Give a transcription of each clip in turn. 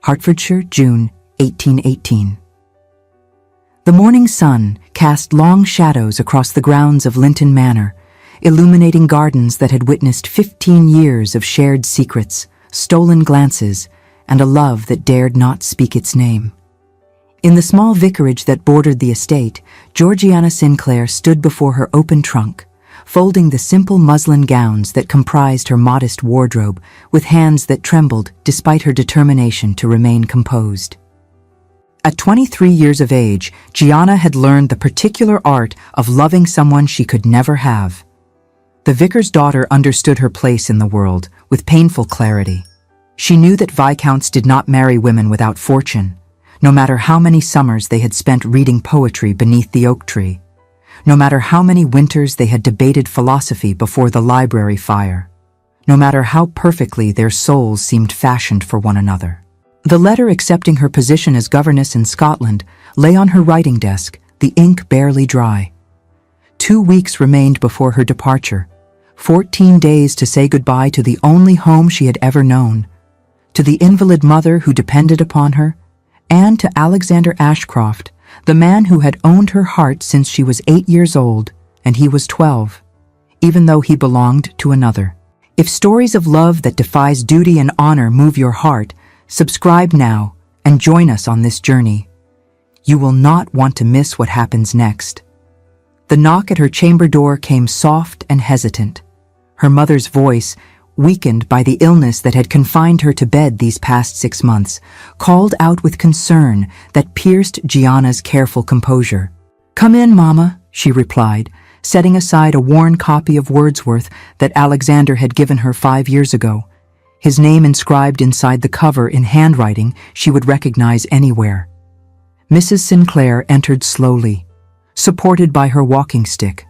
Hertfordshire, June, 1818. The morning sun cast long shadows across the grounds of Linton Manor, illuminating gardens that had witnessed 15 years of shared secrets, stolen glances, and a love that dared not speak its name. In the small vicarage that bordered the estate, Georgiana Sinclair stood before her open trunk, folding the simple muslin gowns that comprised her modest wardrobe with hands that trembled despite her determination to remain composed. At 23 years of age, Gianna had learned the particular art of loving someone she could never have. The vicar's daughter understood her place in the world with painful clarity. She knew that viscounts did not marry women without fortune, no matter how many summers they had spent reading poetry beneath the oak tree, no matter how many winters they had debated philosophy before the library fire, no matter how perfectly their souls seemed fashioned for one another. The letter accepting her position as governess in Scotland lay on her writing desk, the ink barely dry. 2 weeks remained before her departure, 14 days to say goodbye to the only home she had ever known, to the invalid mother who depended upon her, and to Alexander Ashcroft, the man who had owned her heart since she was 8 years old and he was 12, even though he belonged to another. If stories of love that defies duty and honor move your heart, subscribe now and join us on this journey. You will not want to miss what happens next. The knock at her chamber door came soft and hesitant. Her mother's voice, weakened by the illness that had confined her to bed these past 6 months, called out with concern that pierced Gianna's careful composure. "Come in, Mama," she replied, setting aside a worn copy of Wordsworth that Alexander had given her 5 years ago, his name inscribed inside the cover in handwriting she would recognize anywhere. Mrs. Sinclair entered slowly, supported by her walking stick,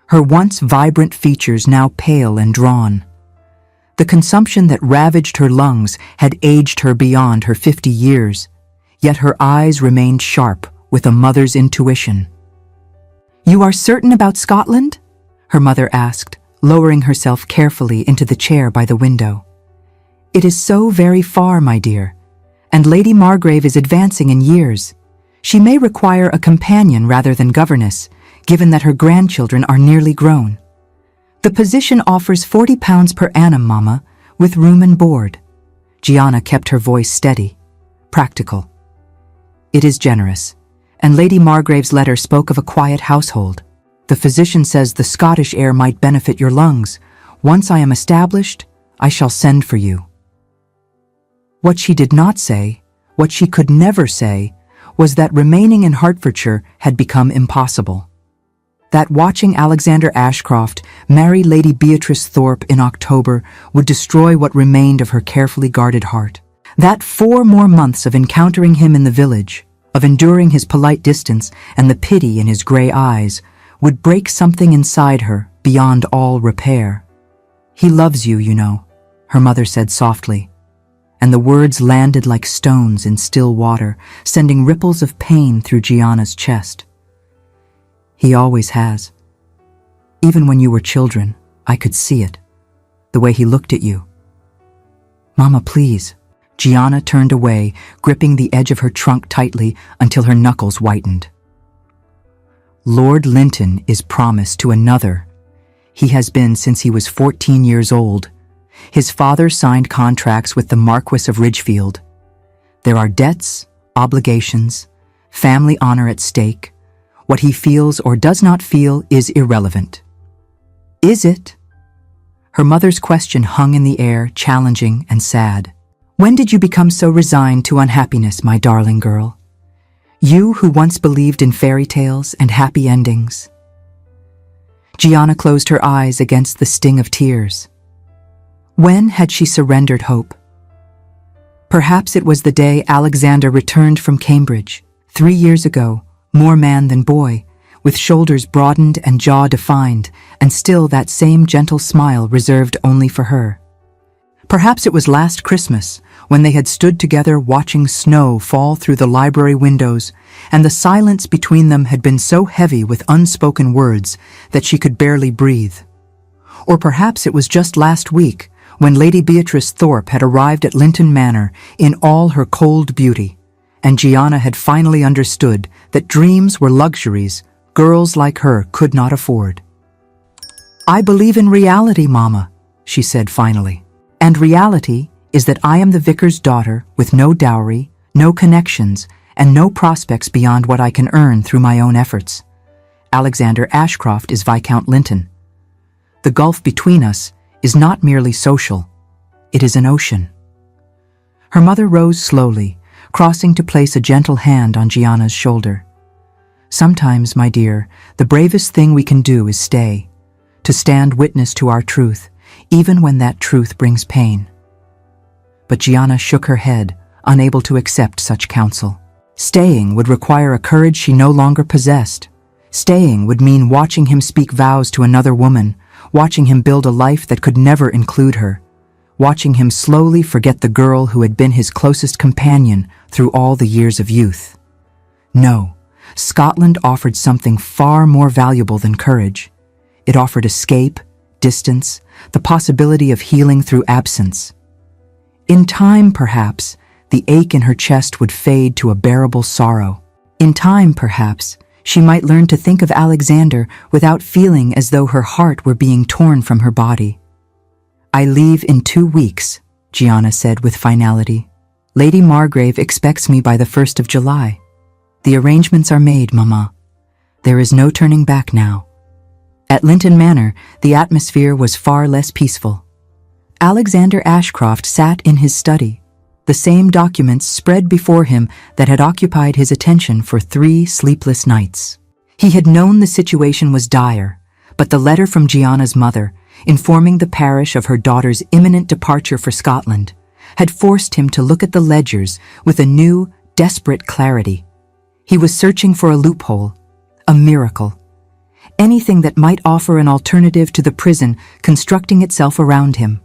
her once vibrant features now pale and drawn. The consumption that ravaged her lungs had aged her beyond her 50 years, yet her eyes remained sharp with a mother's intuition. "You are certain about Scotland?" her mother asked, lowering herself carefully into the chair by the window. "It is so very far, my dear, and Lady Margrave is advancing in years. She may require a companion rather than governess, given that her grandchildren are nearly grown. The position offers £40 per annum, Mama, with room and board." Gianna kept her voice steady, practical. "It is generous, and Lady Margrave's letter spoke of a quiet household. The physician says the Scottish air might benefit your lungs. Once I am established, I shall send for you." What she did not say, what she could never say, was that remaining in Hertfordshire had become impossible. That watching Alexander Ashcroft marry Lady Beatrice Thorpe in October would destroy what remained of her carefully guarded heart. That 4 more months of encountering him in the village, of enduring his polite distance and the pity in his gray eyes, would break something inside her beyond all repair. "He loves you, you know," her mother said softly, and the words landed like stones in still water, sending ripples of pain through Gianna's chest. "He always has. Even when you were children, I could see it, the way he looked at you." "Mama, please." Gianna turned away, gripping the edge of her trunk tightly until her knuckles whitened. "Lord Linton is promised to another. He has been since he was 14 years old. His father signed contracts with the Marquess of Ridgefield. There are debts, obligations, family honor at stake. What he feels or does not feel is irrelevant." "Is it?" Her mother's question hung in the air, challenging and sad. "When did you become so resigned to unhappiness, my darling girl? You who once believed in fairy tales and happy endings." Gianna closed her eyes against the sting of tears. When had she surrendered hope? Perhaps it was the day Alexander returned from Cambridge, 3 years ago, more man than boy, with shoulders broadened and jaw defined, and still that same gentle smile reserved only for her. Perhaps it was last Christmas, when they had stood together watching snow fall through the library windows, and the silence between them had been so heavy with unspoken words that she could barely breathe. Or perhaps it was just last week, when Lady Beatrice Thorpe had arrived at Linton Manor in all her cold beauty, and Gianna had finally understood that dreams were luxuries girls like her could not afford. "I believe in reality, Mama," she said finally. "And reality is that I am the vicar's daughter with no dowry, no connections, and no prospects beyond what I can earn through my own efforts. Alexander Ashcroft is Viscount Linton. The gulf between us is not merely social, it is an ocean." Her mother rose slowly, crossing to place a gentle hand on Gianna's shoulder. "Sometimes, my dear, the bravest thing we can do is stay, to stand witness to our truth, even when that truth brings pain." But Gianna shook her head, unable to accept such counsel. Staying would require a courage she no longer possessed. Staying would mean watching him speak vows to another woman, watching him build a life that could never include her, watching him slowly forget the girl who had been his closest companion through all the years of youth. No, Scotland offered something far more valuable than courage. It offered escape, distance, the possibility of healing through absence. In time, perhaps, the ache in her chest would fade to a bearable sorrow. In time, perhaps, she might learn to think of Alexander without feeling as though her heart were being torn from her body. "I leave in 2 weeks," Gianna said with finality. "Lady Margrave expects me by the 1st of July. The arrangements are made, Mama. There is no turning back now." At Linton Manor, the atmosphere was far less peaceful. Alexander Ashcroft sat in his study, the same documents spread before him that had occupied his attention for 3 sleepless nights. He had known the situation was dire, but the letter from Gianna's mother, informing the parish of her daughter's imminent departure for Scotland, had forced him to look at the ledgers with a new, desperate clarity. He was searching for a loophole, a miracle, anything that might offer an alternative to the prison constructing itself around him.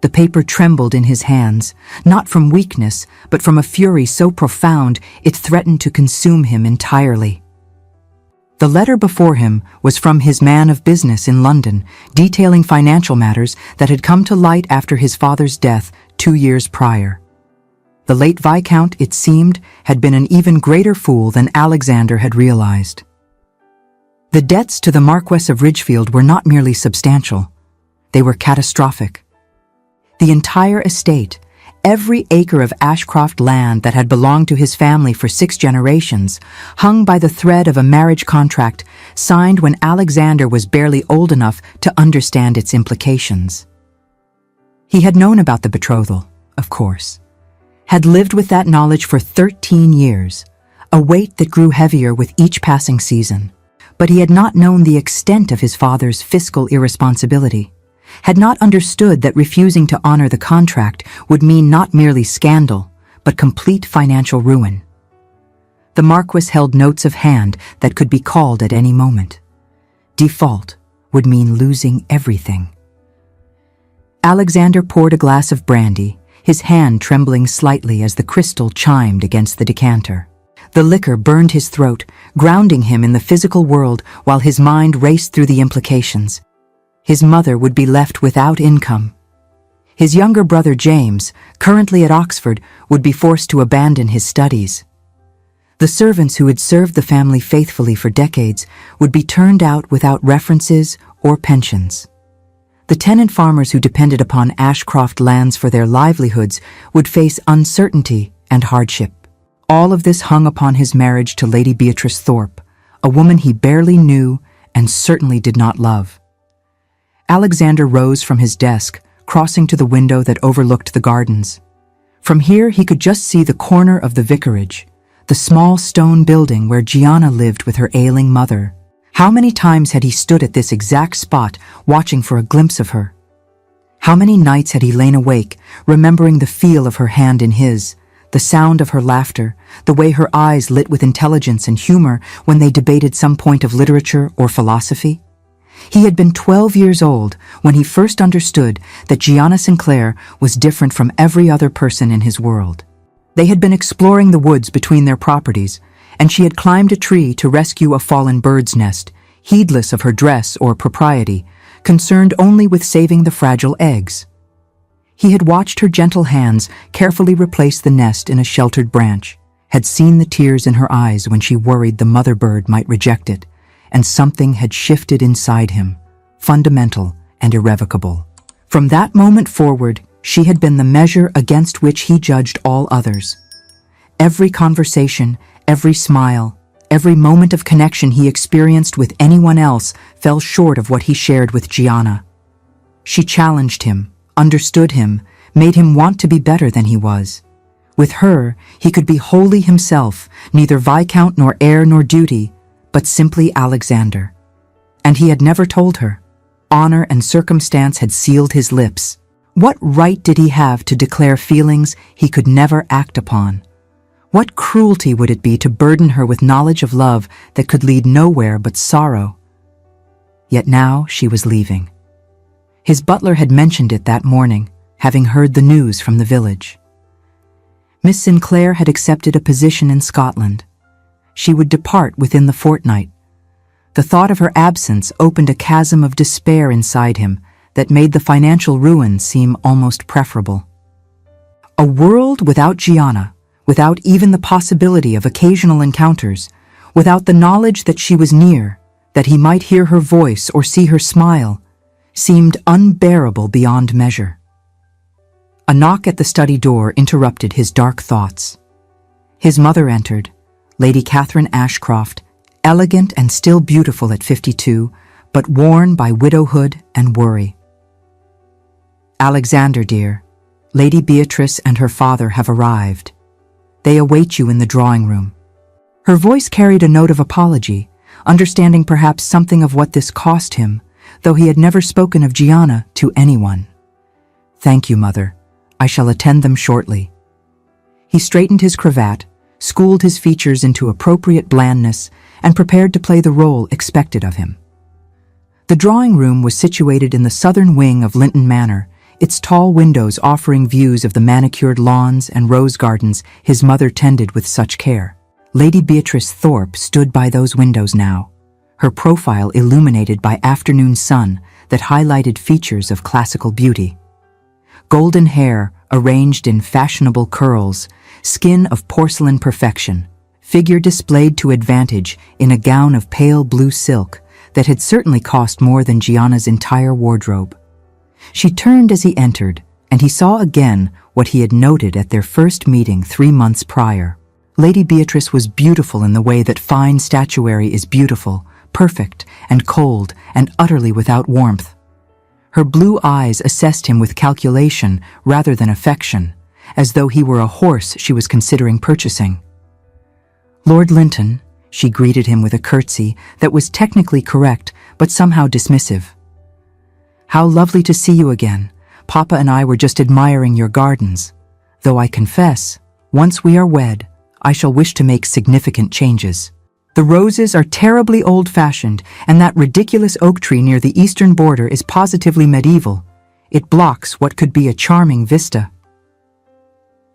The paper trembled in his hands, not from weakness, but from a fury so profound it threatened to consume him entirely. The letter before him was from his man of business in London, detailing financial matters that had come to light after his father's death 2 years prior. The late Viscount, it seemed, had been an even greater fool than Alexander had realized. The debts to the Marquess of Ridgefield were not merely substantial, they were catastrophic. The entire estate, every acre of Ashcroft land that had belonged to his family for 6 generations, hung by the thread of a marriage contract signed when Alexander was barely old enough to understand its implications. He had known about the betrothal, of course, had lived with that knowledge for 13 years, a weight that grew heavier with each passing season. But he had not known the extent of his father's fiscal irresponsibility, had not understood that refusing to honor the contract would mean not merely scandal, but complete financial ruin. The Marquess held notes of hand that could be called at any moment. Default would mean losing everything. Alexander poured a glass of brandy, his hand trembling slightly as the crystal chimed against the decanter. The liquor burned his throat, grounding him in the physical world while his mind raced through the implications. His mother would be left without income. His younger brother James, currently at Oxford, would be forced to abandon his studies. The servants who had served the family faithfully for decades would be turned out without references or pensions. The tenant farmers who depended upon Ashcroft lands for their livelihoods would face uncertainty and hardship. All of this hung upon his marriage to Lady Beatrice Thorpe, a woman he barely knew and certainly did not love. Alexander rose from his desk, crossing to the window that overlooked the gardens. From here he could just see the corner of the vicarage, the small stone building where Gianna lived with her ailing mother. How many times had he stood at this exact spot, watching for a glimpse of her? How many nights had he lain awake, remembering the feel of her hand in his, the sound of her laughter, the way her eyes lit with intelligence and humor when they debated some point of literature or philosophy? He had been 12 years old when he first understood that Gianna Sinclair was different from every other person in his world. They had been exploring the woods between their properties, and she had climbed a tree to rescue a fallen bird's nest, heedless of her dress or propriety, concerned only with saving the fragile eggs. He had watched her gentle hands carefully replace the nest in a sheltered branch, had seen the tears in her eyes when she worried the mother bird might reject it, and something had shifted inside him, fundamental and irrevocable. From that moment forward, she had been the measure against which he judged all others. Every conversation, every smile, every moment of connection he experienced with anyone else fell short of what he shared with Gianna. She challenged him, understood him, made him want to be better than he was. With her, he could be wholly himself, neither viscount nor heir nor duty, but simply Alexander. And he had never told her. Honor and circumstance had sealed his lips. What right did he have to declare feelings he could never act upon? What cruelty would it be to burden her with knowledge of love that could lead nowhere but sorrow? Yet now she was leaving. His butler had mentioned it that morning, having heard the news from the village. Miss Sinclair had accepted a position in Scotland. She would depart within the fortnight. The thought of her absence opened a chasm of despair inside him that made the financial ruin seem almost preferable. A world without Gianna, without even the possibility of occasional encounters, without the knowledge that she was near, that he might hear her voice or see her smile, seemed unbearable beyond measure. A knock at the study door interrupted his dark thoughts. His mother entered, Lady Catherine Ashcroft, elegant and still beautiful at 52, but worn by widowhood and worry. "Alexander, dear, Lady Beatrice and her father have arrived. They await you in the drawing room." Her voice carried a note of apology, understanding perhaps something of what this cost him, though he had never spoken of Gianna to anyone. "Thank you, mother. I shall attend them shortly." He straightened his cravat, schooled his features into appropriate blandness, and prepared to play the role expected of him. The drawing room was situated in the southern wing of Linton Manor, its tall windows offering views of the manicured lawns and rose gardens his mother tended with such care. Lady Beatrice Thorpe stood by those windows now, her profile illuminated by afternoon sun that highlighted features of classical beauty. Golden hair arranged in fashionable curls, skin of porcelain perfection, figure displayed to advantage in a gown of pale blue silk that had certainly cost more than Gianna's entire wardrobe. She turned as he entered, and he saw again what he had noted at their first meeting 3 months prior. Lady Beatrice was beautiful in the way that fine statuary is beautiful, perfect and cold and utterly without warmth. Her blue eyes assessed him with calculation rather than affection, as though he were a horse she was considering purchasing. "Lord Linton," she greeted him with a curtsy that was technically correct but somehow dismissive. "How lovely to see you again. Papa and I were just admiring your gardens. Though I confess, once we are wed, I shall wish to make significant changes. The roses are terribly old-fashioned, and that ridiculous oak tree near the eastern border is positively medieval. It blocks what could be a charming vista."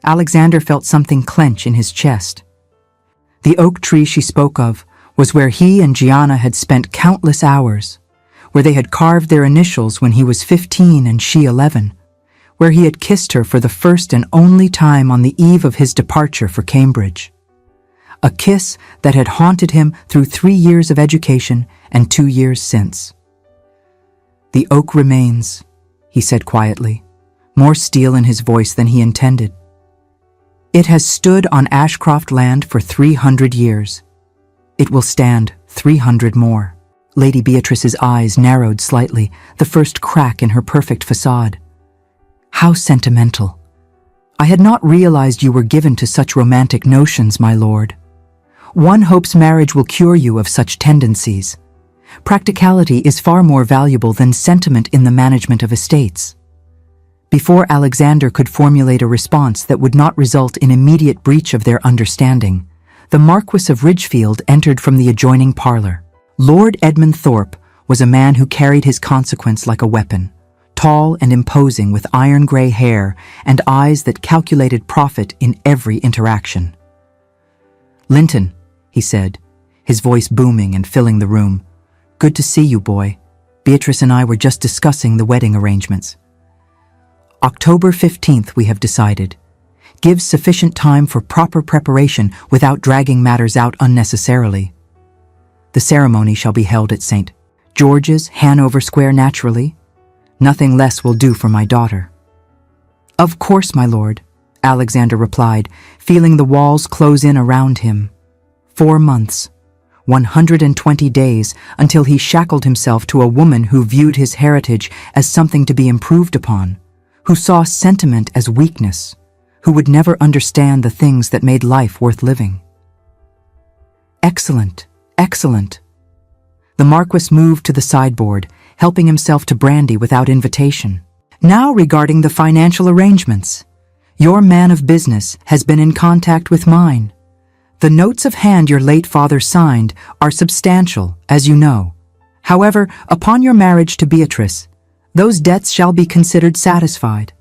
Alexander felt something clench in his chest. The oak tree she spoke of was where he and Gianna had spent countless hours, where they had carved their initials when he was 15 and she 11, where he had kissed her for the first and only time on the eve of his departure for Cambridge. A kiss that had haunted him through 3 years of education and 2 years since. "The oak remains," he said quietly, more steel in his voice than he intended. "It has stood on Ashcroft land for 300 years. It will stand 300 more. Lady Beatrice's eyes narrowed slightly, the first crack in her perfect facade. "How sentimental. I had not realized you were given to such romantic notions, my lord. One hopes marriage will cure you of such tendencies. Practicality is far more valuable than sentiment in the management of estates." Before Alexander could formulate a response that would not result in immediate breach of their understanding, the Marquess of Ridgefield entered from the adjoining parlor. Lord Edmund Thorpe was a man who carried his consequence like a weapon, tall and imposing with iron-gray hair and eyes that calculated profit in every interaction. "Linton," he said, his voice booming and filling the room. "Good to see you, boy. Beatrice and I were just discussing the wedding arrangements." October 15th, we have decided. Gives sufficient time for proper preparation without dragging matters out unnecessarily. The ceremony shall be held at St. George's, Hanover Square, naturally. Nothing less will do for my daughter." "Of course, my lord," Alexander replied, feeling the walls close in around him. 4 months, 120 days, until he shackled himself to a woman who viewed his heritage as something to be improved upon, who saw sentiment as weakness, who would never understand the things that made life worth living. "Excellent, excellent." The Marquess moved to the sideboard, helping himself to brandy without invitation. "Now regarding the financial arrangements. Your man of business has been in contact with mine. The notes of hand your late father signed are substantial, as you know. However, upon your marriage to Beatrice, those debts shall be considered satisfied.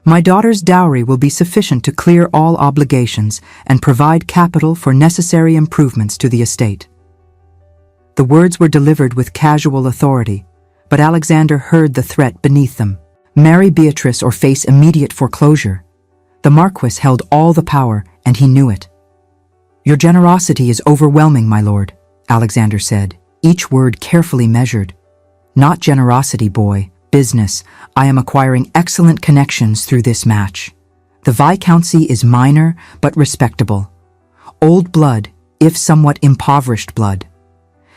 My daughter's dowry will be sufficient to clear all obligations and provide capital for necessary improvements to the estate." The words were delivered with casual authority, but Alexander heard the threat beneath them. Marry Beatrice or face immediate foreclosure. The Marquess held all the power, and he knew it. "Your generosity is overwhelming, my lord," Alexander said, each word carefully measured. "Not generosity, boy. Business. I am acquiring excellent connections through this match. The viscountcy is minor, but respectable. Old blood, if somewhat impoverished blood.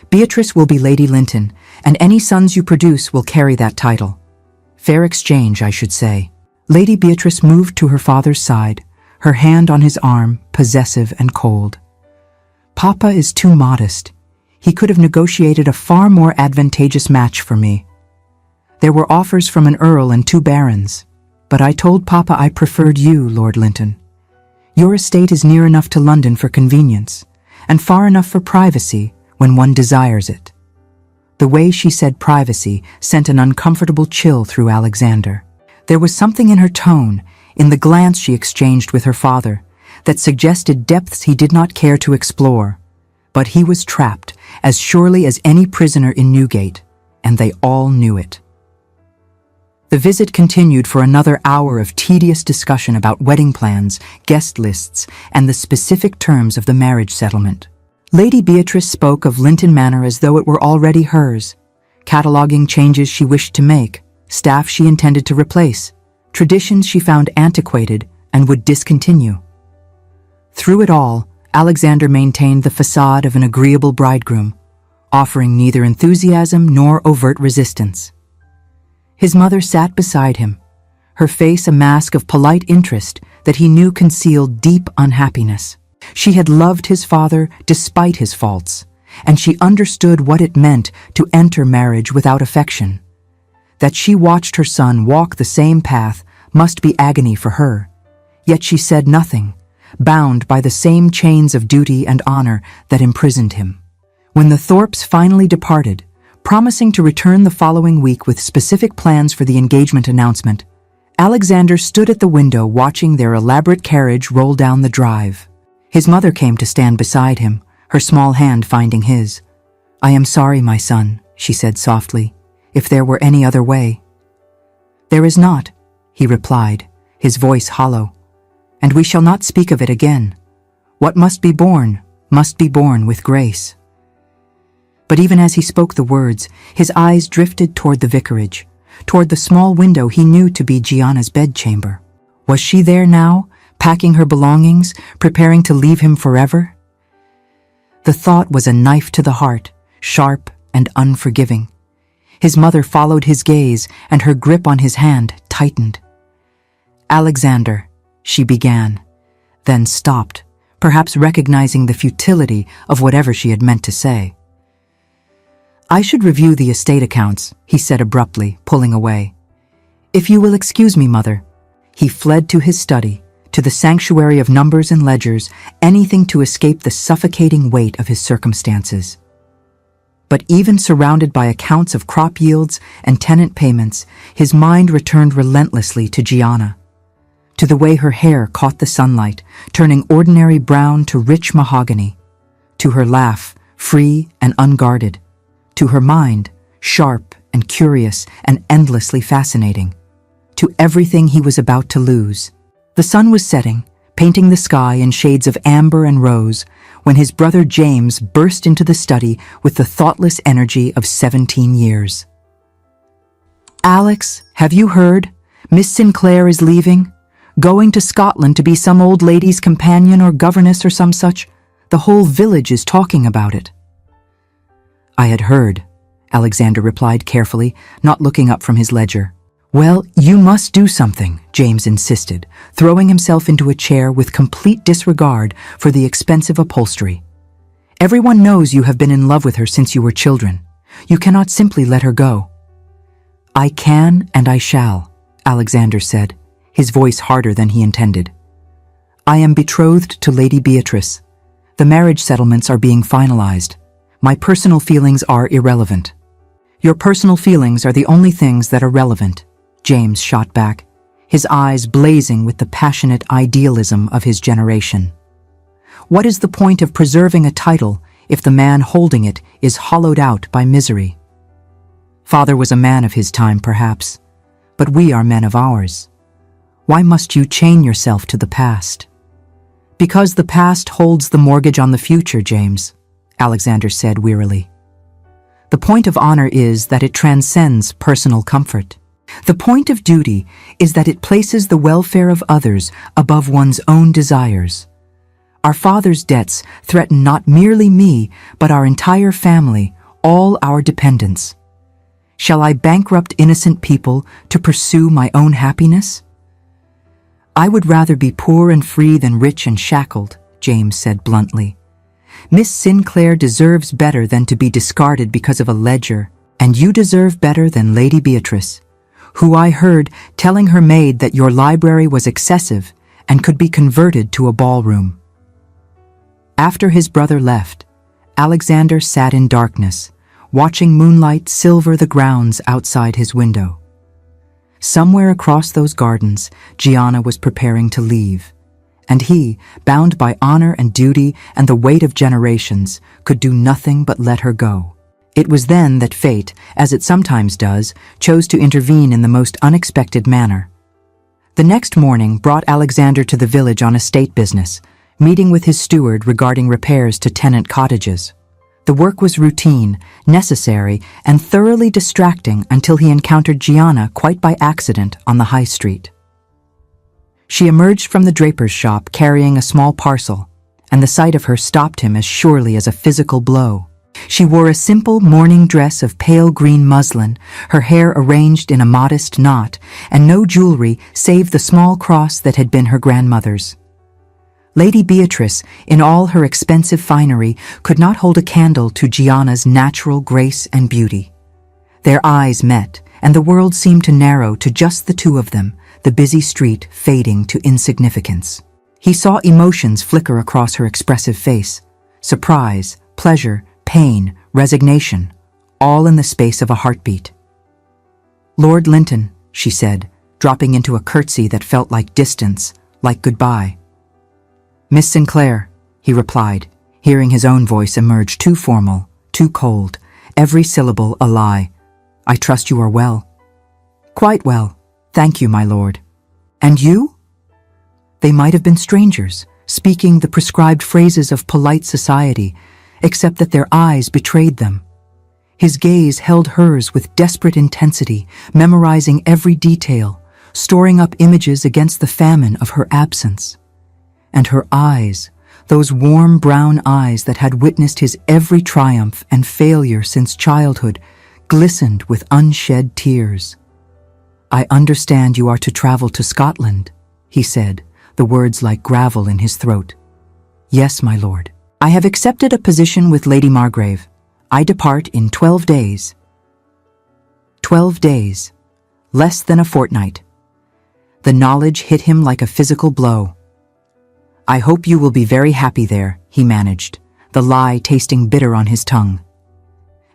Beatrice will be Lady Linton, and any sons you produce will carry that title. Fair exchange, I should say." Lady Beatrice moved to her father's side, her hand on his arm, possessive and cold. "Papa is too modest. He could have negotiated a far more advantageous match for me. There were offers from an earl and 2 barons, but I told Papa I preferred you, Lord Linton. Your estate is near enough to London for convenience, and far enough for privacy when one desires it." The way she said privacy sent an uncomfortable chill through Alexander. There was something in her tone, in the glance she exchanged with her father, that suggested depths he did not care to explore. But he was trapped as surely as any prisoner in Newgate, and they all knew it. The visit continued for another hour of tedious discussion about wedding plans, guest lists, and the specific terms of the marriage settlement. Lady Beatrice spoke of Linton Manor as though it were already hers, cataloguing changes she wished to make, staff she intended to replace, traditions she found antiquated and would discontinue. Through it all, Alexander maintained the facade of an agreeable bridegroom, offering neither enthusiasm nor overt resistance. His mother sat beside him, her face a mask of polite interest that he knew concealed deep unhappiness. She had loved his father despite his faults, and she understood what it meant to enter marriage without affection. That she watched her son walk the same path must be agony for her, yet she said nothing, bound by the same chains of duty and honor that imprisoned him. When the Thorpes finally departed, promising to return the following week with specific plans for the engagement announcement, Alexander stood at the window watching their elaborate carriage roll down the drive. His mother came to stand beside him, her small hand finding his. "I am sorry, my son," she said softly, "if there were any other way." "There is not," he replied, his voice hollow, "and we shall not speak of it again. What must be borne with grace." But even as he spoke the words, his eyes drifted toward the vicarage, toward the small window he knew to be Gianna's bedchamber. Was she there now, packing her belongings, preparing to leave him forever? The thought was a knife to the heart, sharp and unforgiving. His mother followed his gaze, and her grip on his hand tightened. "Alexander," she began, then stopped, perhaps recognizing the futility of whatever she had meant to say. "I should review the estate accounts," he said abruptly, pulling away. "If you will excuse me, mother." He fled to his study, to the sanctuary of numbers and ledgers, anything to escape the suffocating weight of his circumstances. But even surrounded by accounts of crop yields and tenant payments, his mind returned relentlessly to Gianna, to the way her hair caught the sunlight, turning ordinary brown to rich mahogany, to her laugh, free and unguarded, to her mind, sharp and curious and endlessly fascinating, to everything he was about to lose. The sun was setting, painting the sky in shades of amber and rose, when his brother James burst into the study with the thoughtless energy of 17 years. "Alex, have you heard? Miss Sinclair is leaving. Going to Scotland to be some old lady's companion or governess or some such. The whole village is talking about it." "I had heard," Alexander replied carefully, not looking up from his ledger. "Well, you must do something," James insisted, throwing himself into a chair with complete disregard for the expensive upholstery. "Everyone knows you have been in love with her since you were children. You cannot simply let her go." "I can and I shall," Alexander said, his voice harder than he intended. "I am betrothed to Lady Beatrice. The marriage settlements are being finalized. My personal feelings are irrelevant." "Your personal feelings are the only things that are relevant," James shot back, his eyes blazing with the passionate idealism of his generation. "What is the point of preserving a title if the man holding it is hollowed out by misery? Father was a man of his time, perhaps, but we are men of ours. Why must you chain yourself to the past?" "Because the past holds the mortgage on the future, James," Alexander said wearily. "The point of honor is that it transcends personal comfort. The point of duty is that it places the welfare of others above one's own desires. Our father's debts threaten not merely me, but our entire family, all our dependents. Shall I bankrupt innocent people to pursue my own happiness?" "I would rather be poor and free than rich and shackled," James said bluntly. "Miss Sinclair deserves better than to be discarded because of a ledger, and you deserve better than Lady Beatrice, who I heard telling her maid that your library was excessive and could be converted to a ballroom." After his brother left, Alexander sat in darkness, watching moonlight silver the grounds outside his window. Somewhere across those gardens, Gianna was preparing to leave, and he, bound by honor and duty and the weight of generations, could do nothing but let her go. It was then that fate, as it sometimes does, chose to intervene in the most unexpected manner. The next morning brought Alexander to the village on estate business, meeting with his steward regarding repairs to tenant cottages. The work was routine, necessary, and thoroughly distracting until he encountered Gianna quite by accident on the high street. She emerged from the draper's shop carrying a small parcel, and the sight of her stopped him as surely as a physical blow. She wore a simple morning dress of pale green muslin, her hair arranged in a modest knot, and no jewelry save the small cross that had been her grandmother's. Lady Beatrice, in all her expensive finery, could not hold a candle to Gianna's natural grace and beauty. Their eyes met, and the world seemed to narrow to just the two of them, the busy street fading to insignificance. He saw emotions flicker across her expressive face: surprise, pleasure, pain, resignation, all in the space of a heartbeat. "Lord Linton," she said, dropping into a curtsy that felt like distance, like goodbye. "Miss Sinclair," he replied, hearing his own voice emerge too formal, too cold, every syllable a lie. "I trust you are well." "Quite well, thank you, my lord." "And you?" They might have been strangers, speaking the prescribed phrases of polite society, except that their eyes betrayed them. His gaze held hers with desperate intensity, memorizing every detail, storing up images against the famine of her absence. And her eyes, those warm brown eyes that had witnessed his every triumph and failure since childhood, glistened with unshed tears. "I understand you are to travel to Scotland," he said, the words like gravel in his throat. "Yes, my lord. I have accepted a position with Lady Margrave. I depart in 12 days. 12 days. Less than a fortnight." The knowledge hit him like a physical blow. "I hope you will be very happy there," he managed, the lie tasting bitter on his tongue.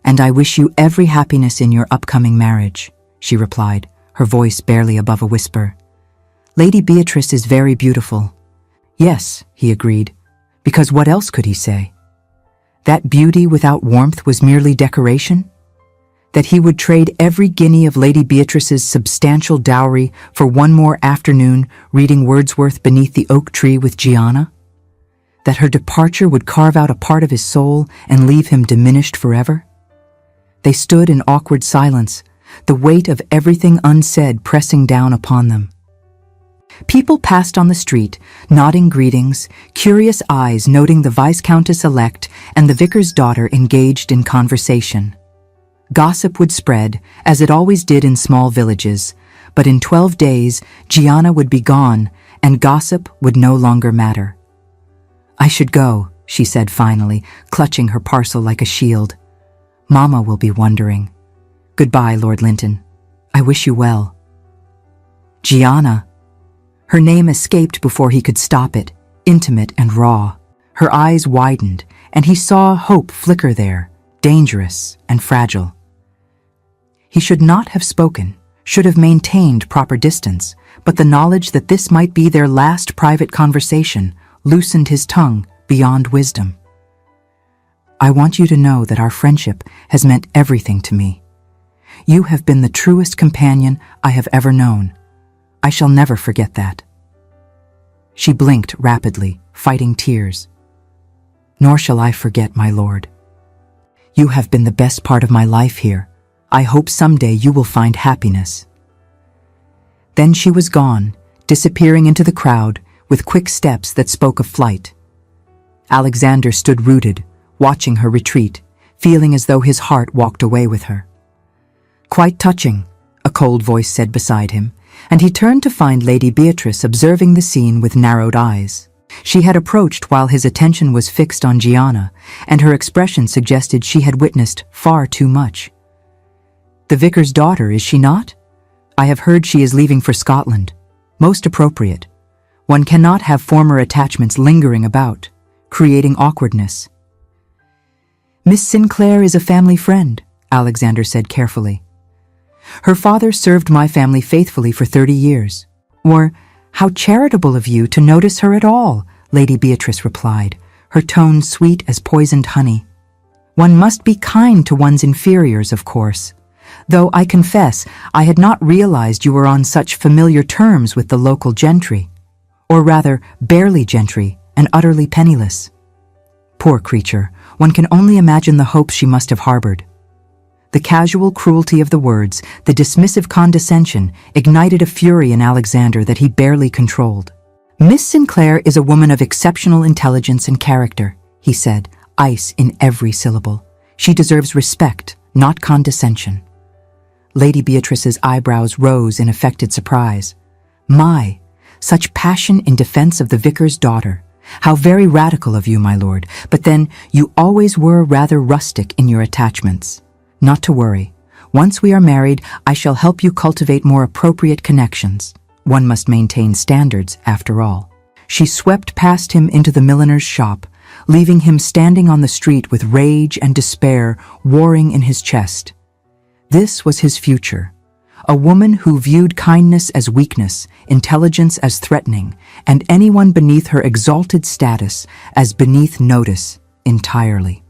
"And I wish you every happiness in your upcoming marriage," she replied, her voice barely above a whisper. "Lady Beatrice is very beautiful." "Yes," he agreed, because what else could he say? That beauty without warmth was merely decoration? That he would trade every guinea of Lady Beatrice's substantial dowry for one more afternoon reading Wordsworth beneath the oak tree with Gianna? That her departure would carve out a part of his soul and leave him diminished forever? They stood in awkward silence, the weight of everything unsaid pressing down upon them. People passed on the street, nodding greetings, curious eyes noting the Viscountess-elect and the vicar's daughter engaged in conversation. Gossip would spread, as it always did in small villages, but in 12 days Gianna would be gone, and gossip would no longer matter. "I should go," she said finally, clutching her parcel like a shield. "Mama will be wondering. Goodbye, Lord Linton. I wish you well." Gianna. Her name escaped before he could stop it, intimate and raw. Her eyes widened, and he saw hope flicker there, dangerous and fragile. He should not have spoken, should have maintained proper distance, but the knowledge that this might be their last private conversation loosened his tongue beyond wisdom. "I want you to know that our friendship has meant everything to me. You have been the truest companion I have ever known. I shall never forget that." She blinked rapidly, fighting tears. "Nor shall I forget, my lord. You have been the best part of my life here. I hope someday you will find happiness." Then she was gone, disappearing into the crowd with quick steps that spoke of flight. Alexander stood rooted, watching her retreat, feeling as though his heart walked away with her. "Quite touching," a cold voice said beside him, and he turned to find Lady Beatrice observing the scene with narrowed eyes. She had approached while his attention was fixed on Gianna, and her expression suggested she had witnessed far too much. "The vicar's daughter, is she not? I have heard she is leaving for Scotland. Most appropriate. One cannot have former attachments lingering about, creating awkwardness." "Miss Sinclair is a family friend," Alexander said carefully. "Her father served my family faithfully for 30 years. Or, how charitable of you to notice her at all," Lady Beatrice replied, her tone sweet as poisoned honey. "One must be kind to one's inferiors, of course. Though I confess I had not realized you were on such familiar terms with the local gentry. Or rather, barely gentry and utterly penniless." Poor creature, one can only imagine the hopes she must have harbored. The casual cruelty of the words, the dismissive condescension, ignited a fury in Alexander that he barely controlled. "Miss Sinclair is a woman of exceptional intelligence and character," he said, ice in every syllable. "She deserves respect, not condescension." Lady Beatrice's eyebrows rose in affected surprise. "My, such passion in defense of the vicar's daughter. How very radical of you, my lord, but then you always were rather rustic in your attachments. Not to worry. Once we are married, I shall help you cultivate more appropriate connections. One must maintain standards, after all." She swept past him into the milliner's shop, leaving him standing on the street with rage and despair warring in his chest. This was his future. A woman who viewed kindness as weakness, intelligence as threatening, and anyone beneath her exalted status as beneath notice entirely.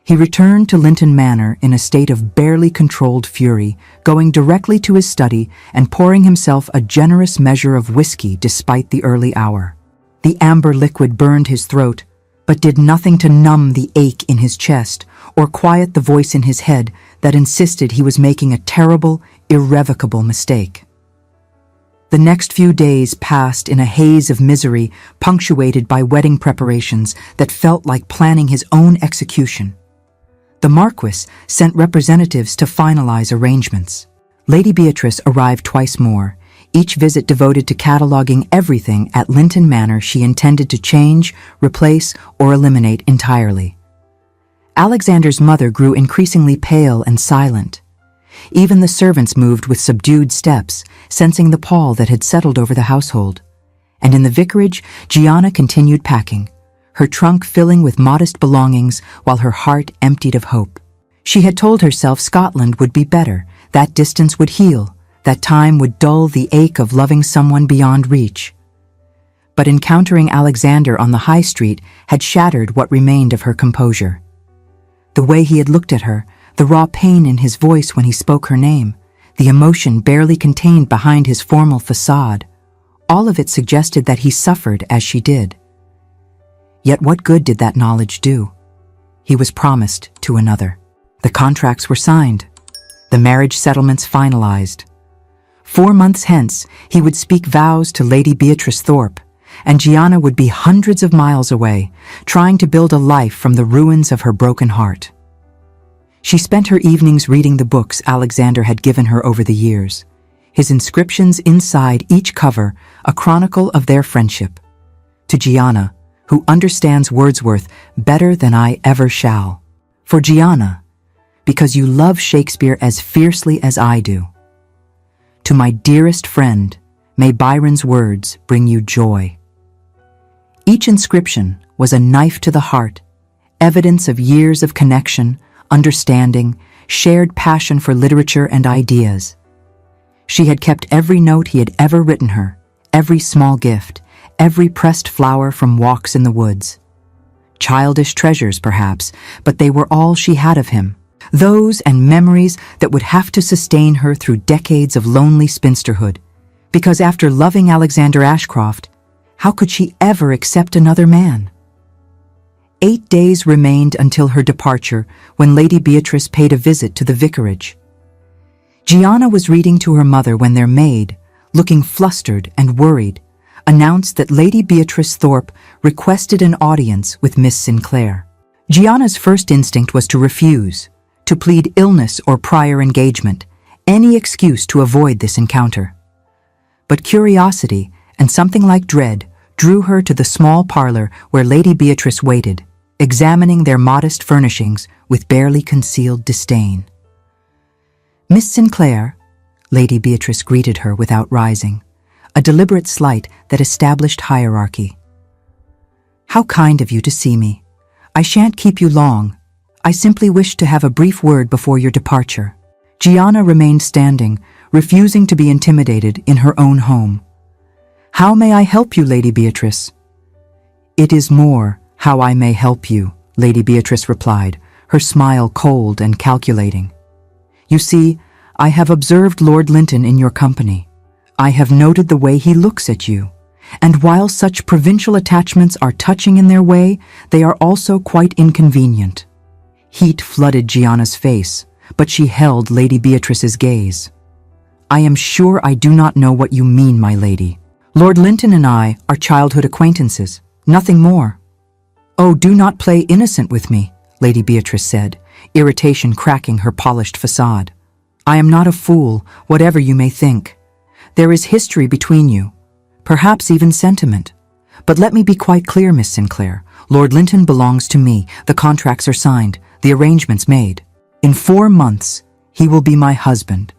He returned to Linton Manor in a state of barely controlled fury, going directly to his study and pouring himself a generous measure of whiskey despite the early hour. The amber liquid burned his throat, but did nothing to numb the ache in his chest or quiet the voice in his head that insisted he was making a terrible, irrevocable mistake. The next few days passed in a haze of misery punctuated by wedding preparations that felt like planning his own execution. The Marquess sent representatives to finalize arrangements. Lady Beatrice arrived twice more, each visit devoted to cataloging everything at Linton Manor she intended to change, replace, or eliminate entirely. Alexander's mother grew increasingly pale and silent. Even the servants moved with subdued steps, sensing the pall that had settled over the household. And in the vicarage, Gianna continued packing, her trunk filling with modest belongings while her heart emptied of hope. She had told herself Scotland would be better, that distance would heal, that time would dull the ache of loving someone beyond reach. But encountering Alexander on the high street had shattered what remained of her composure. The way he had looked at her, The raw pain in his voice when he spoke her name, the emotion barely contained behind his formal facade, all of it suggested that he suffered as she did. Yet what good did that knowledge do? He was promised to another. The contracts were signed. The marriage settlements finalized. 4 months hence, he would speak vows to Lady Beatrice Thorpe, and Gianna would be hundreds of miles away, trying to build a life from the ruins of her broken heart. She spent her evenings reading the books Alexander had given her over the years, his inscriptions inside each cover a chronicle of their friendship. To Gianna, who understands Wordsworth better than I ever shall. For Gianna, because you love Shakespeare as fiercely as I do. To my dearest friend, may Byron's words bring you joy. Each inscription was a knife to the heart, evidence of years of connection, understanding, shared passion for literature and ideas. She had kept every note he had ever written her, every small gift, every pressed flower from walks in the woods. Childish treasures, perhaps, but they were all she had of him. Those and memories that would have to sustain her through decades of lonely spinsterhood, because after loving Alexander Ashcroft, how could she ever accept another man? 8 days remained until her departure when Lady Beatrice paid a visit to the vicarage. Gianna was reading to her mother when their maid, looking flustered and worried, announced that Lady Beatrice Thorpe requested an audience with Miss Sinclair. Gianna's first instinct was to refuse, to plead illness or prior engagement, any excuse to avoid this encounter. But curiosity and something like dread drew her to the small parlor where Lady Beatrice waited, examining their modest furnishings with barely concealed disdain. Miss Sinclair, Lady Beatrice greeted her without rising, a deliberate slight that established hierarchy. How kind of you to see me. I shan't keep you long. I simply wish to have a brief word before your departure. Gianna remained standing, refusing to be intimidated in her own home. How may I help you, Lady Beatrice? It is more how I may help you, Lady Beatrice replied, her smile cold and calculating. You see, I have observed Lord Linton in your company. I have noted the way he looks at you, and while such provincial attachments are touching in their way, they are also quite inconvenient. Heat flooded Gianna's face, but she held Lady Beatrice's gaze. I am sure I do not know what you mean, my lady. Lord Linton and I are childhood acquaintances, nothing more. Oh, do not play innocent with me, Lady Beatrice said, irritation cracking her polished facade. I am not a fool, whatever you may think. There is history between you, perhaps even sentiment. But let me be quite clear, Miss Sinclair. Lord Linton belongs to me, the contracts are signed, the arrangements made. In 4 months, he will be my husband,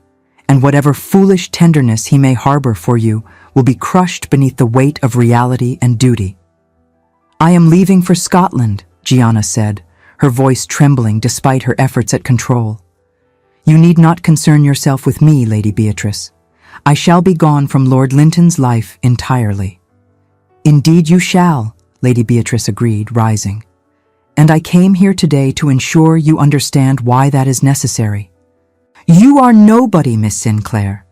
and whatever foolish tenderness he may harbor for you will be crushed beneath the weight of reality and duty. I am leaving for Scotland, Gianna said, her voice trembling despite her efforts at control. You need not concern yourself with me, Lady Beatrice. I shall be gone from Lord Linton's life entirely. Indeed you shall, Lady Beatrice agreed, rising. And I came here today to ensure you understand why that is necessary. You are nobody, Miss Sinclair,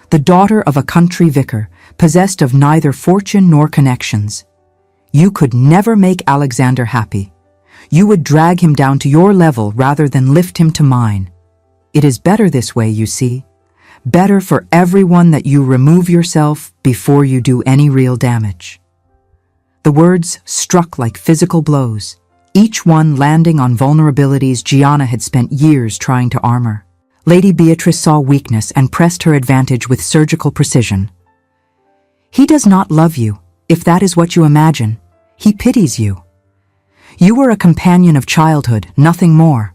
the daughter of a country vicar, possessed of neither fortune nor connections. You could never make Alexander happy. You would drag him down to your level rather than lift him to mine. It is better this way, you see. Better for everyone that you remove yourself before you do any real damage. The words struck like physical blows, each one landing on vulnerabilities Gianna had spent years trying to armor. Lady Beatrice saw weakness and pressed her advantage with surgical precision. He does not love you, if that is what you imagine. He pities you. You were a companion of childhood, nothing more.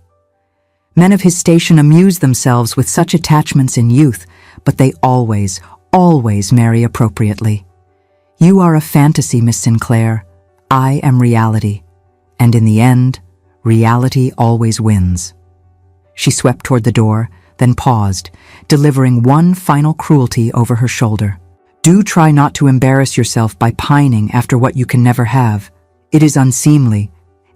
Men of his station amuse themselves with such attachments in youth, but they always marry appropriately. You are a fantasy, Miss Sinclair. I am reality. And in the end, reality always wins. She swept toward the door, then paused, delivering one final cruelty over her shoulder. Do try not to embarrass yourself by pining after what you can never have. It is unseemly.